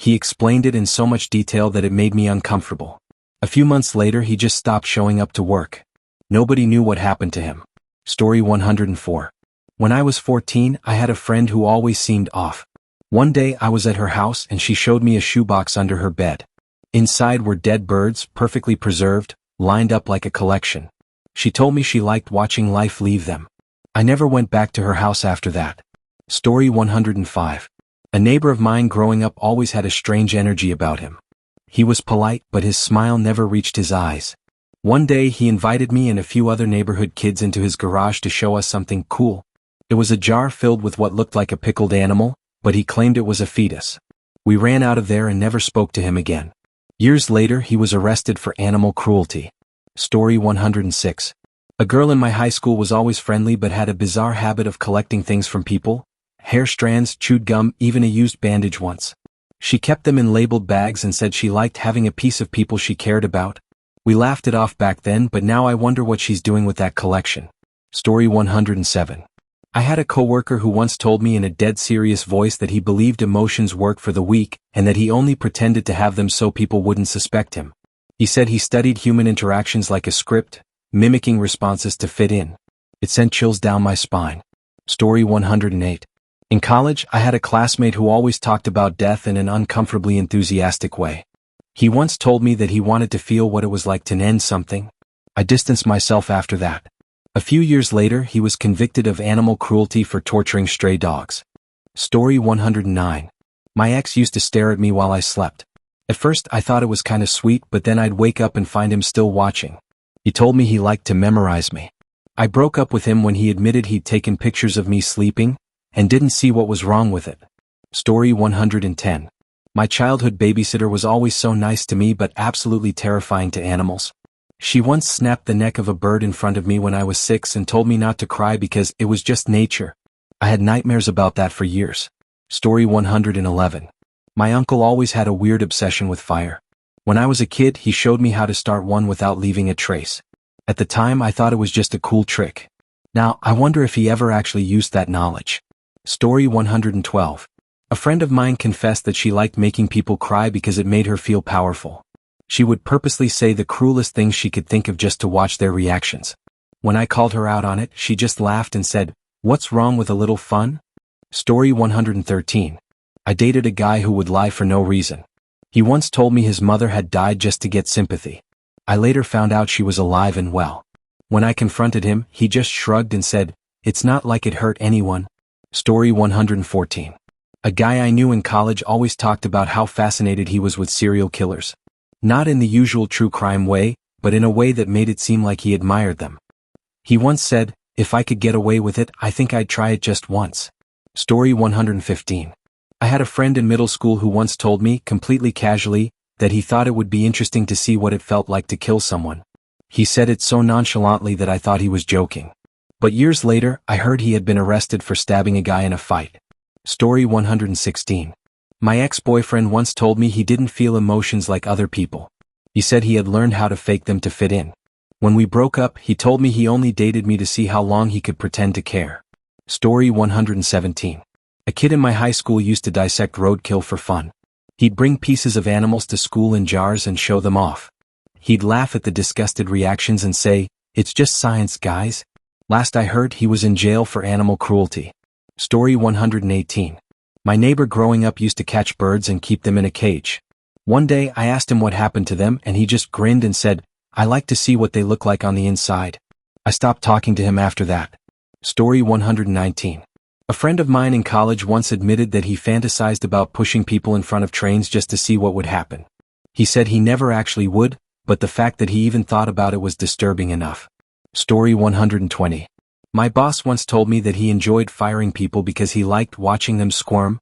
He explained it in so much detail that it made me uncomfortable. A few months later he just stopped showing up to work. Nobody knew what happened to him. Story 104. When I was 14, I had a friend who always seemed off. One day I was at her house and she showed me a shoebox under her bed. Inside were dead birds, perfectly preserved, lined up like a collection. She told me she liked watching life leave them. I never went back to her house after that. Story 105. A neighbor of mine growing up always had a strange energy about him. He was polite, but his smile never reached his eyes. One day he invited me and a few other neighborhood kids into his garage to show us something cool. It was a jar filled with what looked like a pickled animal, but he claimed it was a fetus. We ran out of there and never spoke to him again. Years later he was arrested for animal cruelty. Story 106. A girl in my high school was always friendly but had a bizarre habit of collecting things from people. Hair strands, chewed gum, even a used bandage once. She kept them in labeled bags and said she liked having a piece of people she cared about. We laughed it off back then, but now I wonder what she's doing with that collection. Story 107. I had a coworker who once told me in a dead serious voice that he believed emotions work for the weak and that he only pretended to have them so people wouldn't suspect him. He said he studied human interactions like a script, mimicking responses to fit in. It sent chills down my spine. Story 108. In college, I had a classmate who always talked about death in an uncomfortably enthusiastic way. He once told me that he wanted to feel what it was like to end something. I distanced myself after that. A few years later, he was convicted of animal cruelty for torturing stray dogs. Story 109. My ex used to stare at me while I slept. At first I thought it was kinda sweet, but then I'd wake up and find him still watching. He told me he liked to memorize me. I broke up with him when he admitted he'd taken pictures of me sleeping, and didn't see what was wrong with it. Story 110. My childhood babysitter was always so nice to me but absolutely terrifying to animals. She once snapped the neck of a bird in front of me when I was 6 and told me not to cry because it was just nature. I had nightmares about that for years. Story 111. My uncle always had a weird obsession with fire. When I was a kid, he showed me how to start one without leaving a trace. At the time, I thought it was just a cool trick. Now, I wonder if he ever actually used that knowledge. Story 112. A friend of mine confessed that she liked making people cry because it made her feel powerful. She would purposely say the cruelest things she could think of just to watch their reactions. When I called her out on it, she just laughed and said, "What's wrong with a little fun?" Story 113. I dated a guy who would lie for no reason. He once told me his mother had died just to get sympathy. I later found out she was alive and well. When I confronted him, he just shrugged and said, "It's not like it hurt anyone." Story 114. A guy I knew in college always talked about how fascinated he was with serial killers. Not in the usual true crime way, but in a way that made it seem like he admired them. He once said, "If I could get away with it, I think I'd try it just once." Story 115. I had a friend in middle school who once told me, completely casually, that he thought it would be interesting to see what it felt like to kill someone. He said it so nonchalantly that I thought he was joking. But years later, I heard he had been arrested for stabbing a guy in a fight. Story 116. My ex-boyfriend once told me he didn't feel emotions like other people. He said he had learned how to fake them to fit in. When we broke up, he told me he only dated me to see how long he could pretend to care. Story 117. A kid in my high school used to dissect roadkill for fun. He'd bring pieces of animals to school in jars and show them off. He'd laugh at the disgusted reactions and say, "It's just science, guys." Last I heard, he was in jail for animal cruelty. Story 118. My neighbor growing up used to catch birds and keep them in a cage. One day I asked him what happened to them and he just grinned and said, "I like to see what they look like on the inside." I stopped talking to him after that. Story 119. A friend of mine in college once admitted that he fantasized about pushing people in front of trains just to see what would happen. He said he never actually would, but the fact that he even thought about it was disturbing enough. Story 120. My boss once told me that he enjoyed firing people because he liked watching them squirm.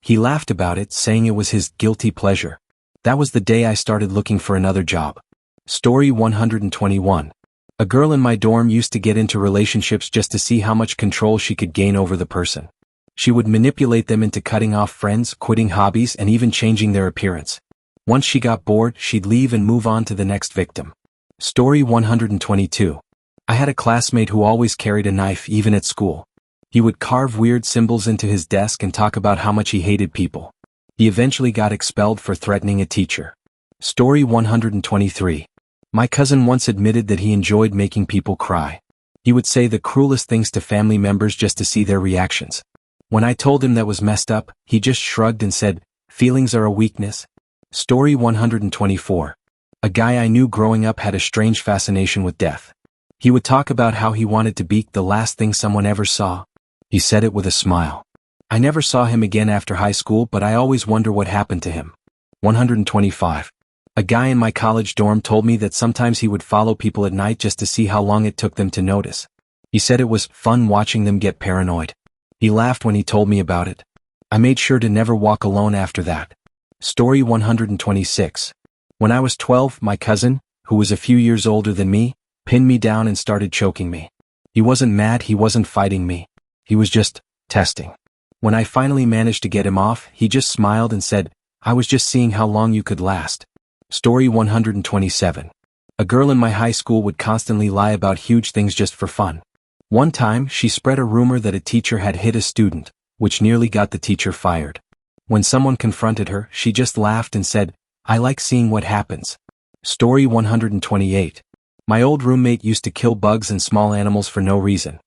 He laughed about it, saying it was his guilty pleasure. That was the day I started looking for another job. Story 121. A girl in my dorm used to get into relationships just to see how much control she could gain over the person. She would manipulate them into cutting off friends, quitting hobbies, and even changing their appearance. Once she got bored, she'd leave and move on to the next victim. Story 122. I had a classmate who always carried a knife even at school. He would carve weird symbols into his desk and talk about how much he hated people. He eventually got expelled for threatening a teacher. Story 123. My cousin once admitted that he enjoyed making people cry. He would say the cruelest things to family members just to see their reactions. When I told him that was messed up, he just shrugged and said, "Feelings are a weakness." Story 124. A guy I knew growing up had a strange fascination with death. He would talk about how he wanted to be the last thing someone ever saw. He said it with a smile. I never saw him again after high school, but I always wonder what happened to him. 125. A guy in my college dorm told me that sometimes he would follow people at night just to see how long it took them to notice. He said it was fun watching them get paranoid. He laughed when he told me about it. I made sure to never walk alone after that. Story 126. When I was 12, my cousin, who was a few years older than me, pinned me down and started choking me. He wasn't mad, he wasn't fighting me. He was just testing. When I finally managed to get him off, he just smiled and said, "I was just seeing how long you could last." Story 127. A girl in my high school would constantly lie about huge things just for fun. One time, she spread a rumor that a teacher had hit a student, which nearly got the teacher fired. When someone confronted her, she just laughed and said, "I like seeing what happens." Story 128. My old roommate used to kill bugs and small animals for no reason.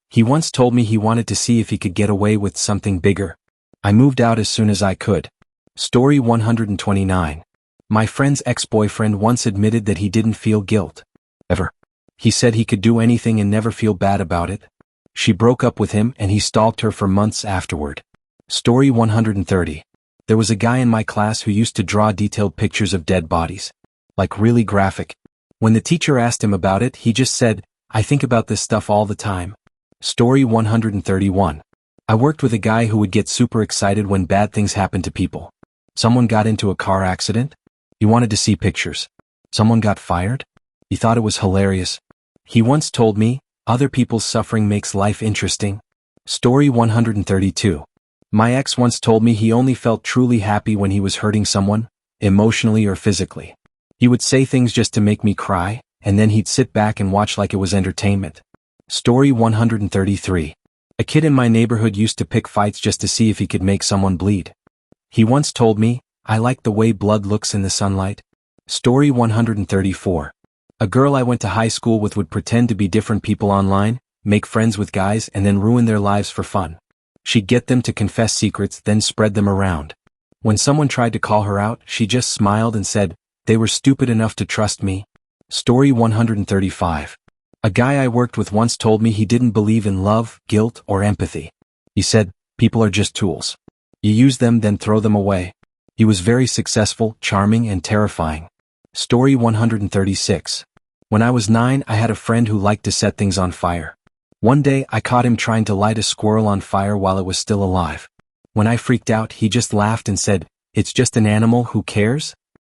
He once told me he wanted to see if he could get away with something bigger. I moved out as soon as I could. Story 129. My friend's ex-boyfriend once admitted that he didn't feel guilt. Ever. He said he could do anything and never feel bad about it. She broke up with him and he stalked her for months afterward. Story 130. There was a guy in my class who used to draw detailed pictures of dead bodies. Like really graphic. When the teacher asked him about it, he just said, "I think about this stuff all the time." Story 131. I worked with a guy who would get super excited when bad things happened to people. Someone got into a car accident? He wanted to see pictures. Someone got fired? He thought it was hilarious. He once told me, "Other people's suffering makes life interesting." Story 132. My ex once told me he only felt truly happy when he was hurting someone, emotionally or physically. He would say things just to make me cry, and then he'd sit back and watch like it was entertainment. Story 133. A kid in my neighborhood used to pick fights just to see if he could make someone bleed. He once told me, "I like the way blood looks in the sunlight." Story 134. A girl I went to high school with would pretend to be different people online, make friends with guys and then ruin their lives for fun. She'd get them to confess secrets, then spread them around. When someone tried to call her out, she just smiled and said, "They were stupid enough to trust me." Story 135. A guy I worked with once told me he didn't believe in love, guilt, or empathy. He said, "People are just tools. You use them then throw them away." He was very successful, charming, and terrifying. Story 136. When I was 9, I had a friend who liked to set things on fire. One day I caught him trying to light a squirrel on fire while it was still alive. When I freaked out, he just laughed and said, "It's just an animal, who cares?"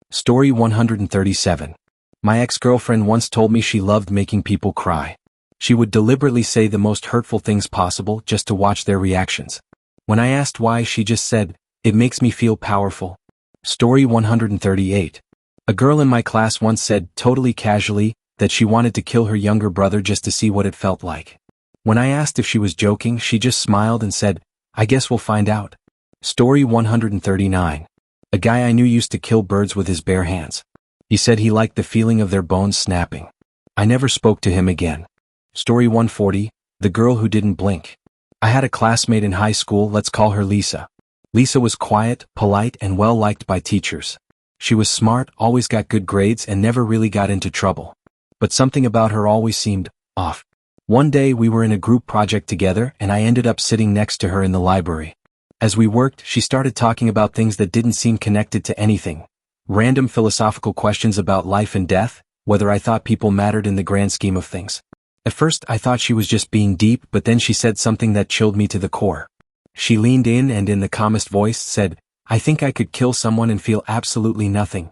Story 137. My ex-girlfriend once told me she loved making people cry. She would deliberately say the most hurtful things possible just to watch their reactions. When I asked why, she just said, "It makes me feel powerful." Story 138. A girl in my class once said, totally casually, that she wanted to kill her younger brother just to see what it felt like. When I asked if she was joking, she just smiled and said, "I guess we'll find out." Story 139. A guy I knew used to kill birds with his bare hands. He said he liked the feeling of their bones snapping. I never spoke to him again. Story 140. The girl who didn't blink. I had a classmate in high school, let's call her Lisa. Lisa was quiet, polite, and well-liked by teachers. She was smart, always got good grades, and never really got into trouble. But something about her always seemed off. One day we were in a group project together, and I ended up sitting next to her in the library. As we worked, she started talking about things that didn't seem connected to anything. Random philosophical questions about life and death, whether I thought people mattered in the grand scheme of things. At first I thought she was just being deep, but then she said something that chilled me to the core. She leaned in and in the calmest voice said, "I think I could kill someone and feel absolutely nothing."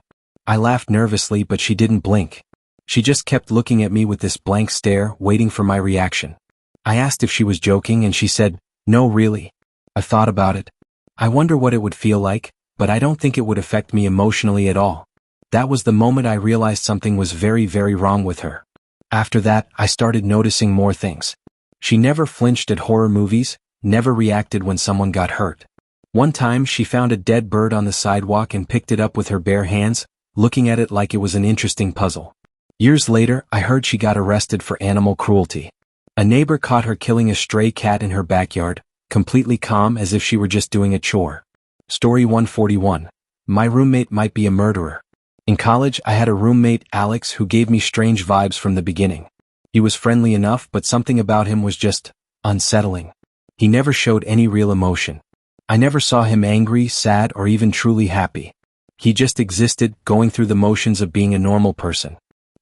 I laughed nervously, but she didn't blink. She just kept looking at me with this blank stare, waiting for my reaction. I asked if she was joking and she said, "No, really. I thought about it. I wonder what it would feel like, but I don't think it would affect me emotionally at all." That was the moment I realized something was very, very wrong with her. After that, I started noticing more things. She never flinched at horror movies, never reacted when someone got hurt. One time she found a dead bird on the sidewalk and picked it up with her bare hands, looking at it like it was an interesting puzzle. Years later, I heard she got arrested for animal cruelty. A neighbor caught her killing a stray cat in her backyard, completely calm as if she were just doing a chore. Story 141. My roommate might be a murderer. In college, I had a roommate, Alex, who gave me strange vibes from the beginning. He was friendly enough, but something about him was just unsettling. He never showed any real emotion. I never saw him angry, sad, or even truly happy. He just existed, going through the motions of being a normal person.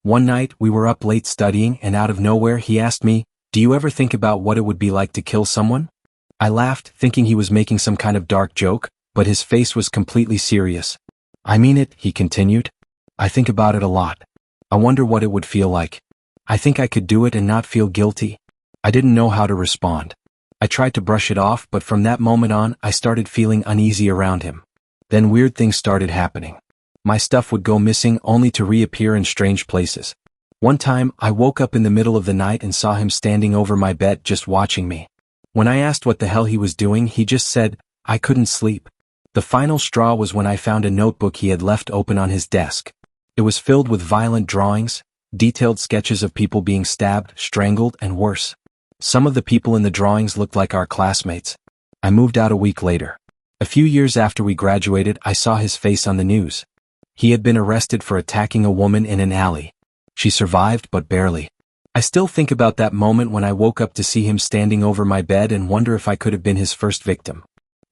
One night, we were up late studying, and out of nowhere he asked me, "Do you ever think about what it would be like to kill someone?" I laughed, thinking he was making some kind of dark joke, but his face was completely serious. "I mean it," he continued. "I think about it a lot. I wonder what it would feel like. I think I could do it and not feel guilty." I didn't know how to respond. I tried to brush it off, but from that moment on, I started feeling uneasy around him. Then weird things started happening. My stuff would go missing only to reappear in strange places. One time, I woke up in the middle of the night and saw him standing over my bed just watching me. When I asked what the hell he was doing, he just said, "I couldn't sleep." The final straw was when I found a notebook he had left open on his desk. It was filled with violent drawings, detailed sketches of people being stabbed, strangled, and worse. Some of the people in the drawings looked like our classmates. I moved out a week later. A few years after we graduated, I saw his face on the news. He had been arrested for attacking a woman in an alley. She survived, but barely. I still think about that moment when I woke up to see him standing over my bed and wonder if I could have been his first victim.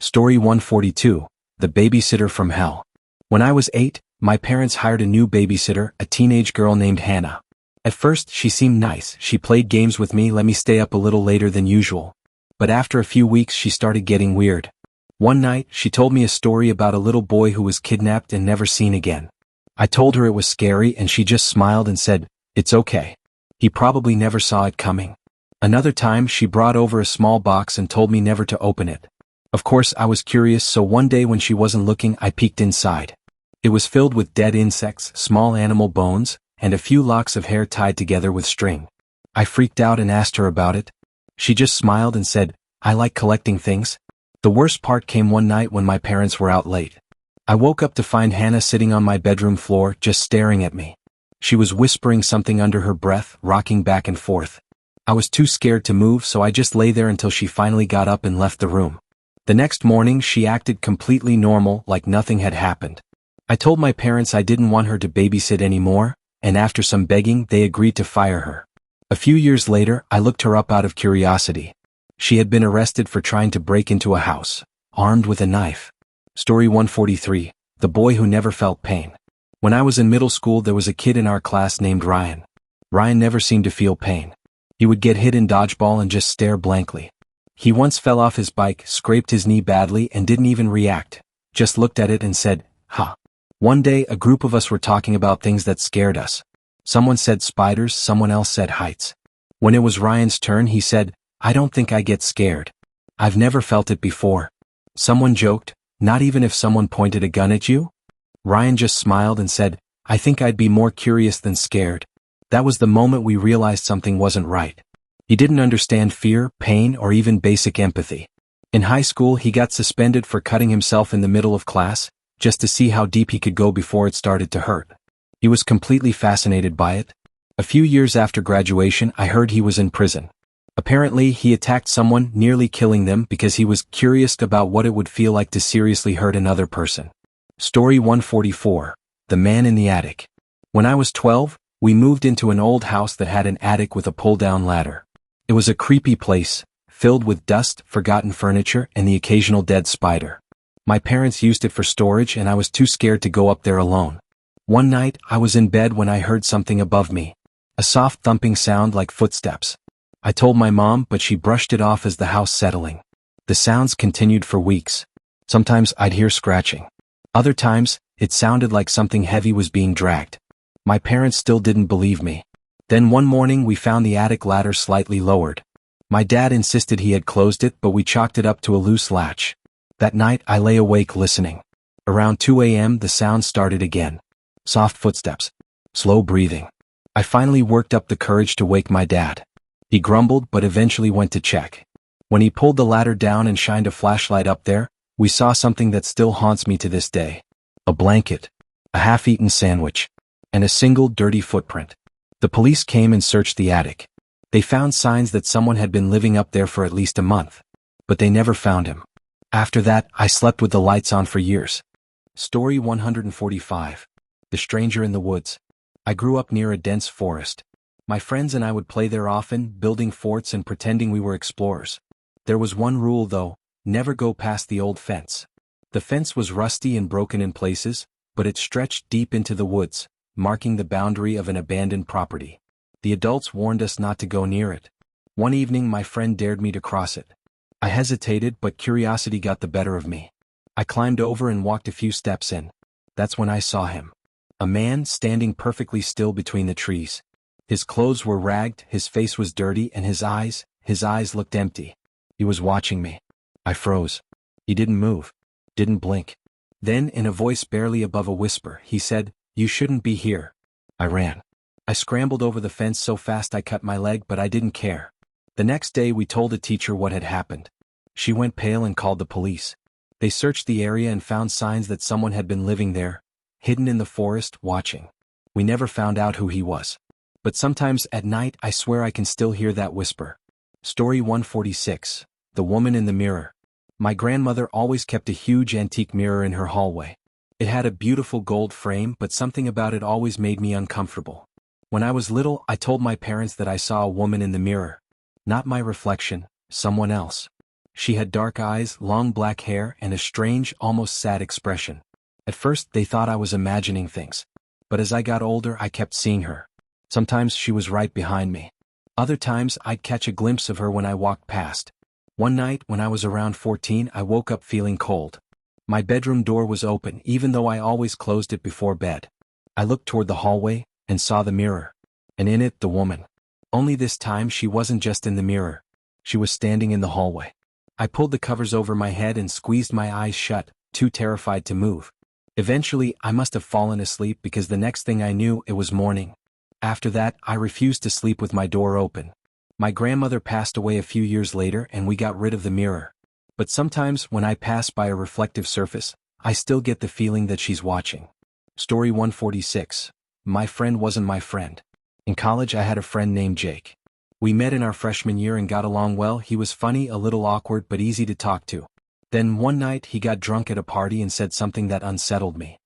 Story 142, The Babysitter from Hell. When I was 8, my parents hired a new babysitter, a teenage girl named Hannah. At first, she seemed nice. She played games with me, let me stay up a little later than usual. But after a few weeks, she started getting weird. One night, she told me a story about a little boy who was kidnapped and never seen again. I told her it was scary and she just smiled and said, "It's okay. He probably never saw it coming." Another time, she brought over a small box and told me never to open it. Of course, I was curious, so one day when she wasn't looking, I peeked inside. It was filled with dead insects, small animal bones, and a few locks of hair tied together with string. I freaked out and asked her about it. She just smiled and said, "I like collecting things." The worst part came one night when my parents were out late. I woke up to find Hannah sitting on my bedroom floor, just staring at me. She was whispering something under her breath, rocking back and forth. I was too scared to move, so I just lay there until she finally got up and left the room. The next morning, she acted completely normal, like nothing had happened. I told my parents I didn't want her to babysit anymore, and after some begging, they agreed to fire her. A few years later, I looked her up out of curiosity. She had been arrested for trying to break into a house, armed with a knife. Story 143, The Boy Who Never Felt Pain. When I was in middle school, there was a kid in our class named Ryan. Ryan never seemed to feel pain. He would get hit in dodgeball and just stare blankly. He once fell off his bike, scraped his knee badly, and didn't even react, just looked at it and said, "Ha." One day, a group of us were talking about things that scared us. Someone said spiders, someone else said heights. When it was Ryan's turn, he said, "I don't think I get scared. I've never felt it before." Someone joked, "Not even if someone pointed a gun at you?" Ryan just smiled and said, "I think I'd be more curious than scared." That was the moment we realized something wasn't right. He didn't understand fear, pain, or even basic empathy. In high school, he got suspended for cutting himself in the middle of class, just to see how deep he could go before it started to hurt. He was completely fascinated by it. A few years after graduation, I heard he was in prison. Apparently, he attacked someone, nearly killing them because he was curious about what it would feel like to seriously hurt another person. Story 144, The Man in the Attic. When I was 12, we moved into an old house that had an attic with a pull-down ladder. It was a creepy place, filled with dust, forgotten furniture, and the occasional dead spider. My parents used it for storage and I was too scared to go up there alone. One night, I was in bed when I heard something above me. A soft thumping sound like footsteps. I told my mom, but she brushed it off as the house settling. The sounds continued for weeks. Sometimes I'd hear scratching. Other times, it sounded like something heavy was being dragged. My parents still didn't believe me. Then one morning we found the attic ladder slightly lowered. My dad insisted he had closed it, but we chalked it up to a loose latch. That night I lay awake listening. Around 2 a.m. the sound started again. Soft footsteps. Slow breathing. I finally worked up the courage to wake my dad. He grumbled but eventually went to check. When he pulled the ladder down and shined a flashlight up there, we saw something that still haunts me to this day. A blanket. A half-eaten sandwich. And a single dirty footprint. The police came and searched the attic. They found signs that someone had been living up there for at least a month. But they never found him. After that, I slept with the lights on for years. Story 145. The Stranger in the Woods. I grew up near a dense forest. My friends and I would play there often, building forts and pretending we were explorers. There was one rule though, never go past the old fence. The fence was rusty and broken in places, but it stretched deep into the woods, marking the boundary of an abandoned property. The adults warned us not to go near it. One evening my friend dared me to cross it. I hesitated, but curiosity got the better of me. I climbed over and walked a few steps in. That's when I saw him. A man standing perfectly still between the trees. His clothes were ragged, his face was dirty, and his eyes looked empty. He was watching me. I froze. He didn't move. Didn't blink. Then, in a voice barely above a whisper, he said, "You shouldn't be here." I ran. I scrambled over the fence so fast I cut my leg, but I didn't care. The next day we told a teacher what had happened. She went pale and called the police. They searched the area and found signs that someone had been living there, hidden in the forest, watching. We never found out who he was. But sometimes at night I swear I can still hear that whisper. Story 146. The Woman in the Mirror. My grandmother always kept a huge antique mirror in her hallway. It had a beautiful gold frame, but something about it always made me uncomfortable. When I was little, I told my parents that I saw a woman in the mirror. Not my reflection, someone else. She had dark eyes, long black hair, and a strange, almost sad expression. At first, they thought I was imagining things. But as I got older, I kept seeing her. Sometimes she was right behind me. Other times, I'd catch a glimpse of her when I walked past. One night, when I was around 14, I woke up feeling cold. My bedroom door was open, even though I always closed it before bed. I looked toward the hallway, and saw the mirror. And in it, the woman. Only this time, she wasn't just in the mirror. She was standing in the hallway. I pulled the covers over my head and squeezed my eyes shut, too terrified to move. Eventually, I must have fallen asleep because the next thing I knew, it was morning. After that, I refused to sleep with my door open. My grandmother passed away a few years later and we got rid of the mirror. But sometimes, when I pass by a reflective surface, I still get the feeling that she's watching. Story 146. My friend wasn't my friend. In college, I had a friend named Jake. We met in our freshman year and got along well. He was funny, a little awkward, but easy to talk to. Then one night, he got drunk at a party and said something that unsettled me.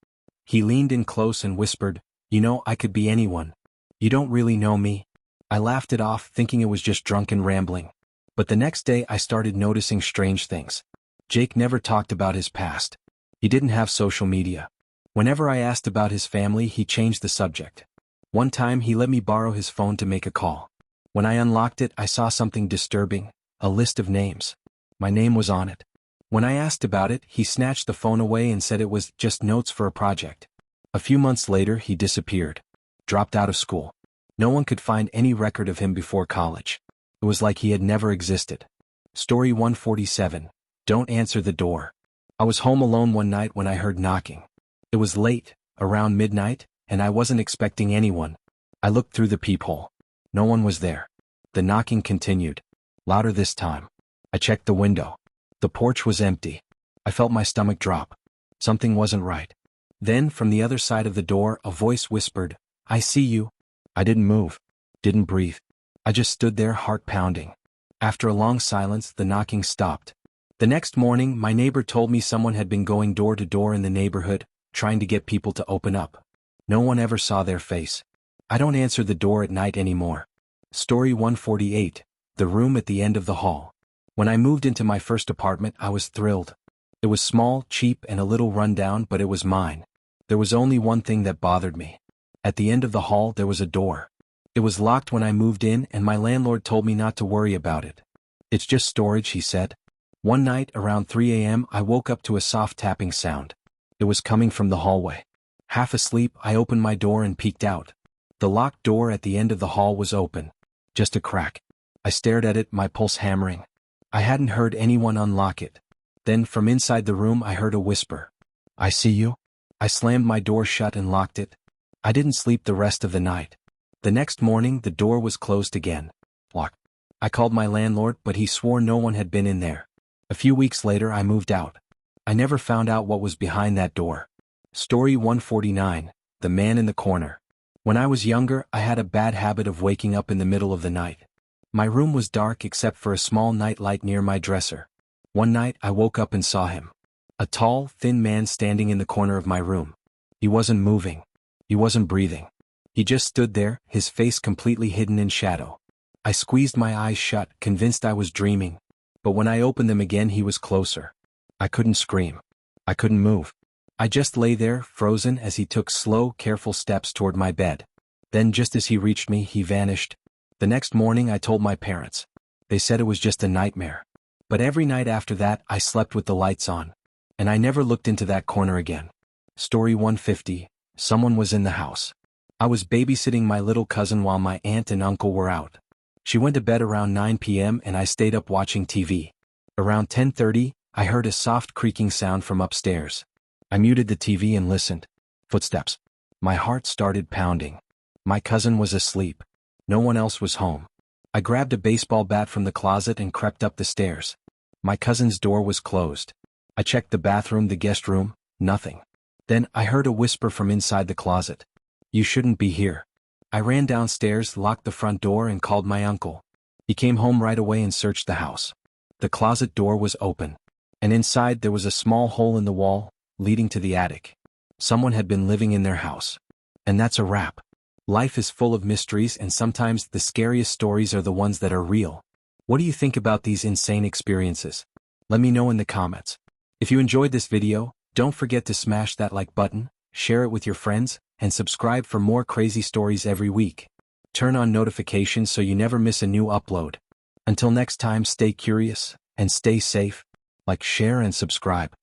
He leaned in close and whispered, "You know, I could be anyone. You don't really know me." I laughed it off, thinking it was just drunken rambling. But the next day, I started noticing strange things. Jake never talked about his past. He didn't have social media. Whenever I asked about his family, he changed the subject. One time, he let me borrow his phone to make a call. When I unlocked it, I saw something disturbing, a list of names. My name was on it. When I asked about it, he snatched the phone away and said it was just notes for a project. A few months later, he disappeared. Dropped out of school. No one could find any record of him before college. It was like he had never existed. Story 147. Don't answer the door. I was home alone one night when I heard knocking. It was late, around midnight, and I wasn't expecting anyone. I looked through the peephole. No one was there. The knocking continued. Louder this time. I checked the window. The porch was empty. I felt my stomach drop. Something wasn't right. Then, from the other side of the door, a voice whispered, "I see you." I didn't move. Didn't breathe. I just stood there, heart pounding. After a long silence, the knocking stopped. The next morning, my neighbor told me someone had been going door to door in the neighborhood, trying to get people to open up. No one ever saw their face. I don't answer the door at night anymore. Story 148. The room at the end of the hall. When I moved into my first apartment, I was thrilled. It was small, cheap, and a little rundown, but it was mine. There was only one thing that bothered me. At the end of the hall, there was a door. It was locked when I moved in, and my landlord told me not to worry about it. "It's just storage," he said. One night, around 3 a.m., I woke up to a soft tapping sound. It was coming from the hallway. Half asleep, I opened my door and peeked out. The locked door at the end of the hall was open. Just a crack. I stared at it, my pulse hammering. I hadn't heard anyone unlock it. Then, from inside the room, I heard a whisper. "I see you." I slammed my door shut and locked it. I didn't sleep the rest of the night. The next morning, the door was closed again. Locked. I called my landlord, but he swore no one had been in there. A few weeks later, I moved out. I never found out what was behind that door. Story 149. The man in the corner. When I was younger, I had a bad habit of waking up in the middle of the night. My room was dark except for a small night light near my dresser. One night, I woke up and saw him. A tall, thin man standing in the corner of my room. He wasn't moving. He wasn't breathing. He just stood there, his face completely hidden in shadow. I squeezed my eyes shut, convinced I was dreaming. But when I opened them again, he was closer. I couldn't scream. I couldn't move. I just lay there, frozen, as he took slow, careful steps toward my bed. Then just as he reached me, he vanished. The next morning, I told my parents. They said it was just a nightmare. But every night after that, I slept with the lights on. And I never looked into that corner again. Story 150. Someone was in the house. I was babysitting my little cousin while my aunt and uncle were out. She went to bed around 9 p.m. and I stayed up watching TV. Around 10:30, I heard a soft creaking sound from upstairs. I muted the TV and listened. Footsteps. My heart started pounding. My cousin was asleep. No one else was home. I grabbed a baseball bat from the closet and crept up the stairs. My cousin's door was closed. I checked the bathroom, the guest room, nothing. Then I heard a whisper from inside the closet. "You shouldn't be here." I ran downstairs, locked the front door, and called my uncle. He came home right away and searched the house. The closet door was open. And inside there was a small hole in the wall, leading to the attic. Someone had been living in their house. And that's a wrap. Life is full of mysteries, and sometimes the scariest stories are the ones that are real. What do you think about these insane experiences? Let me know in the comments. If you enjoyed this video, don't forget to smash that like button, share it with your friends, and subscribe for more crazy stories every week. Turn on notifications so you never miss a new upload. Until next time, stay curious and stay safe. Like, share, and subscribe.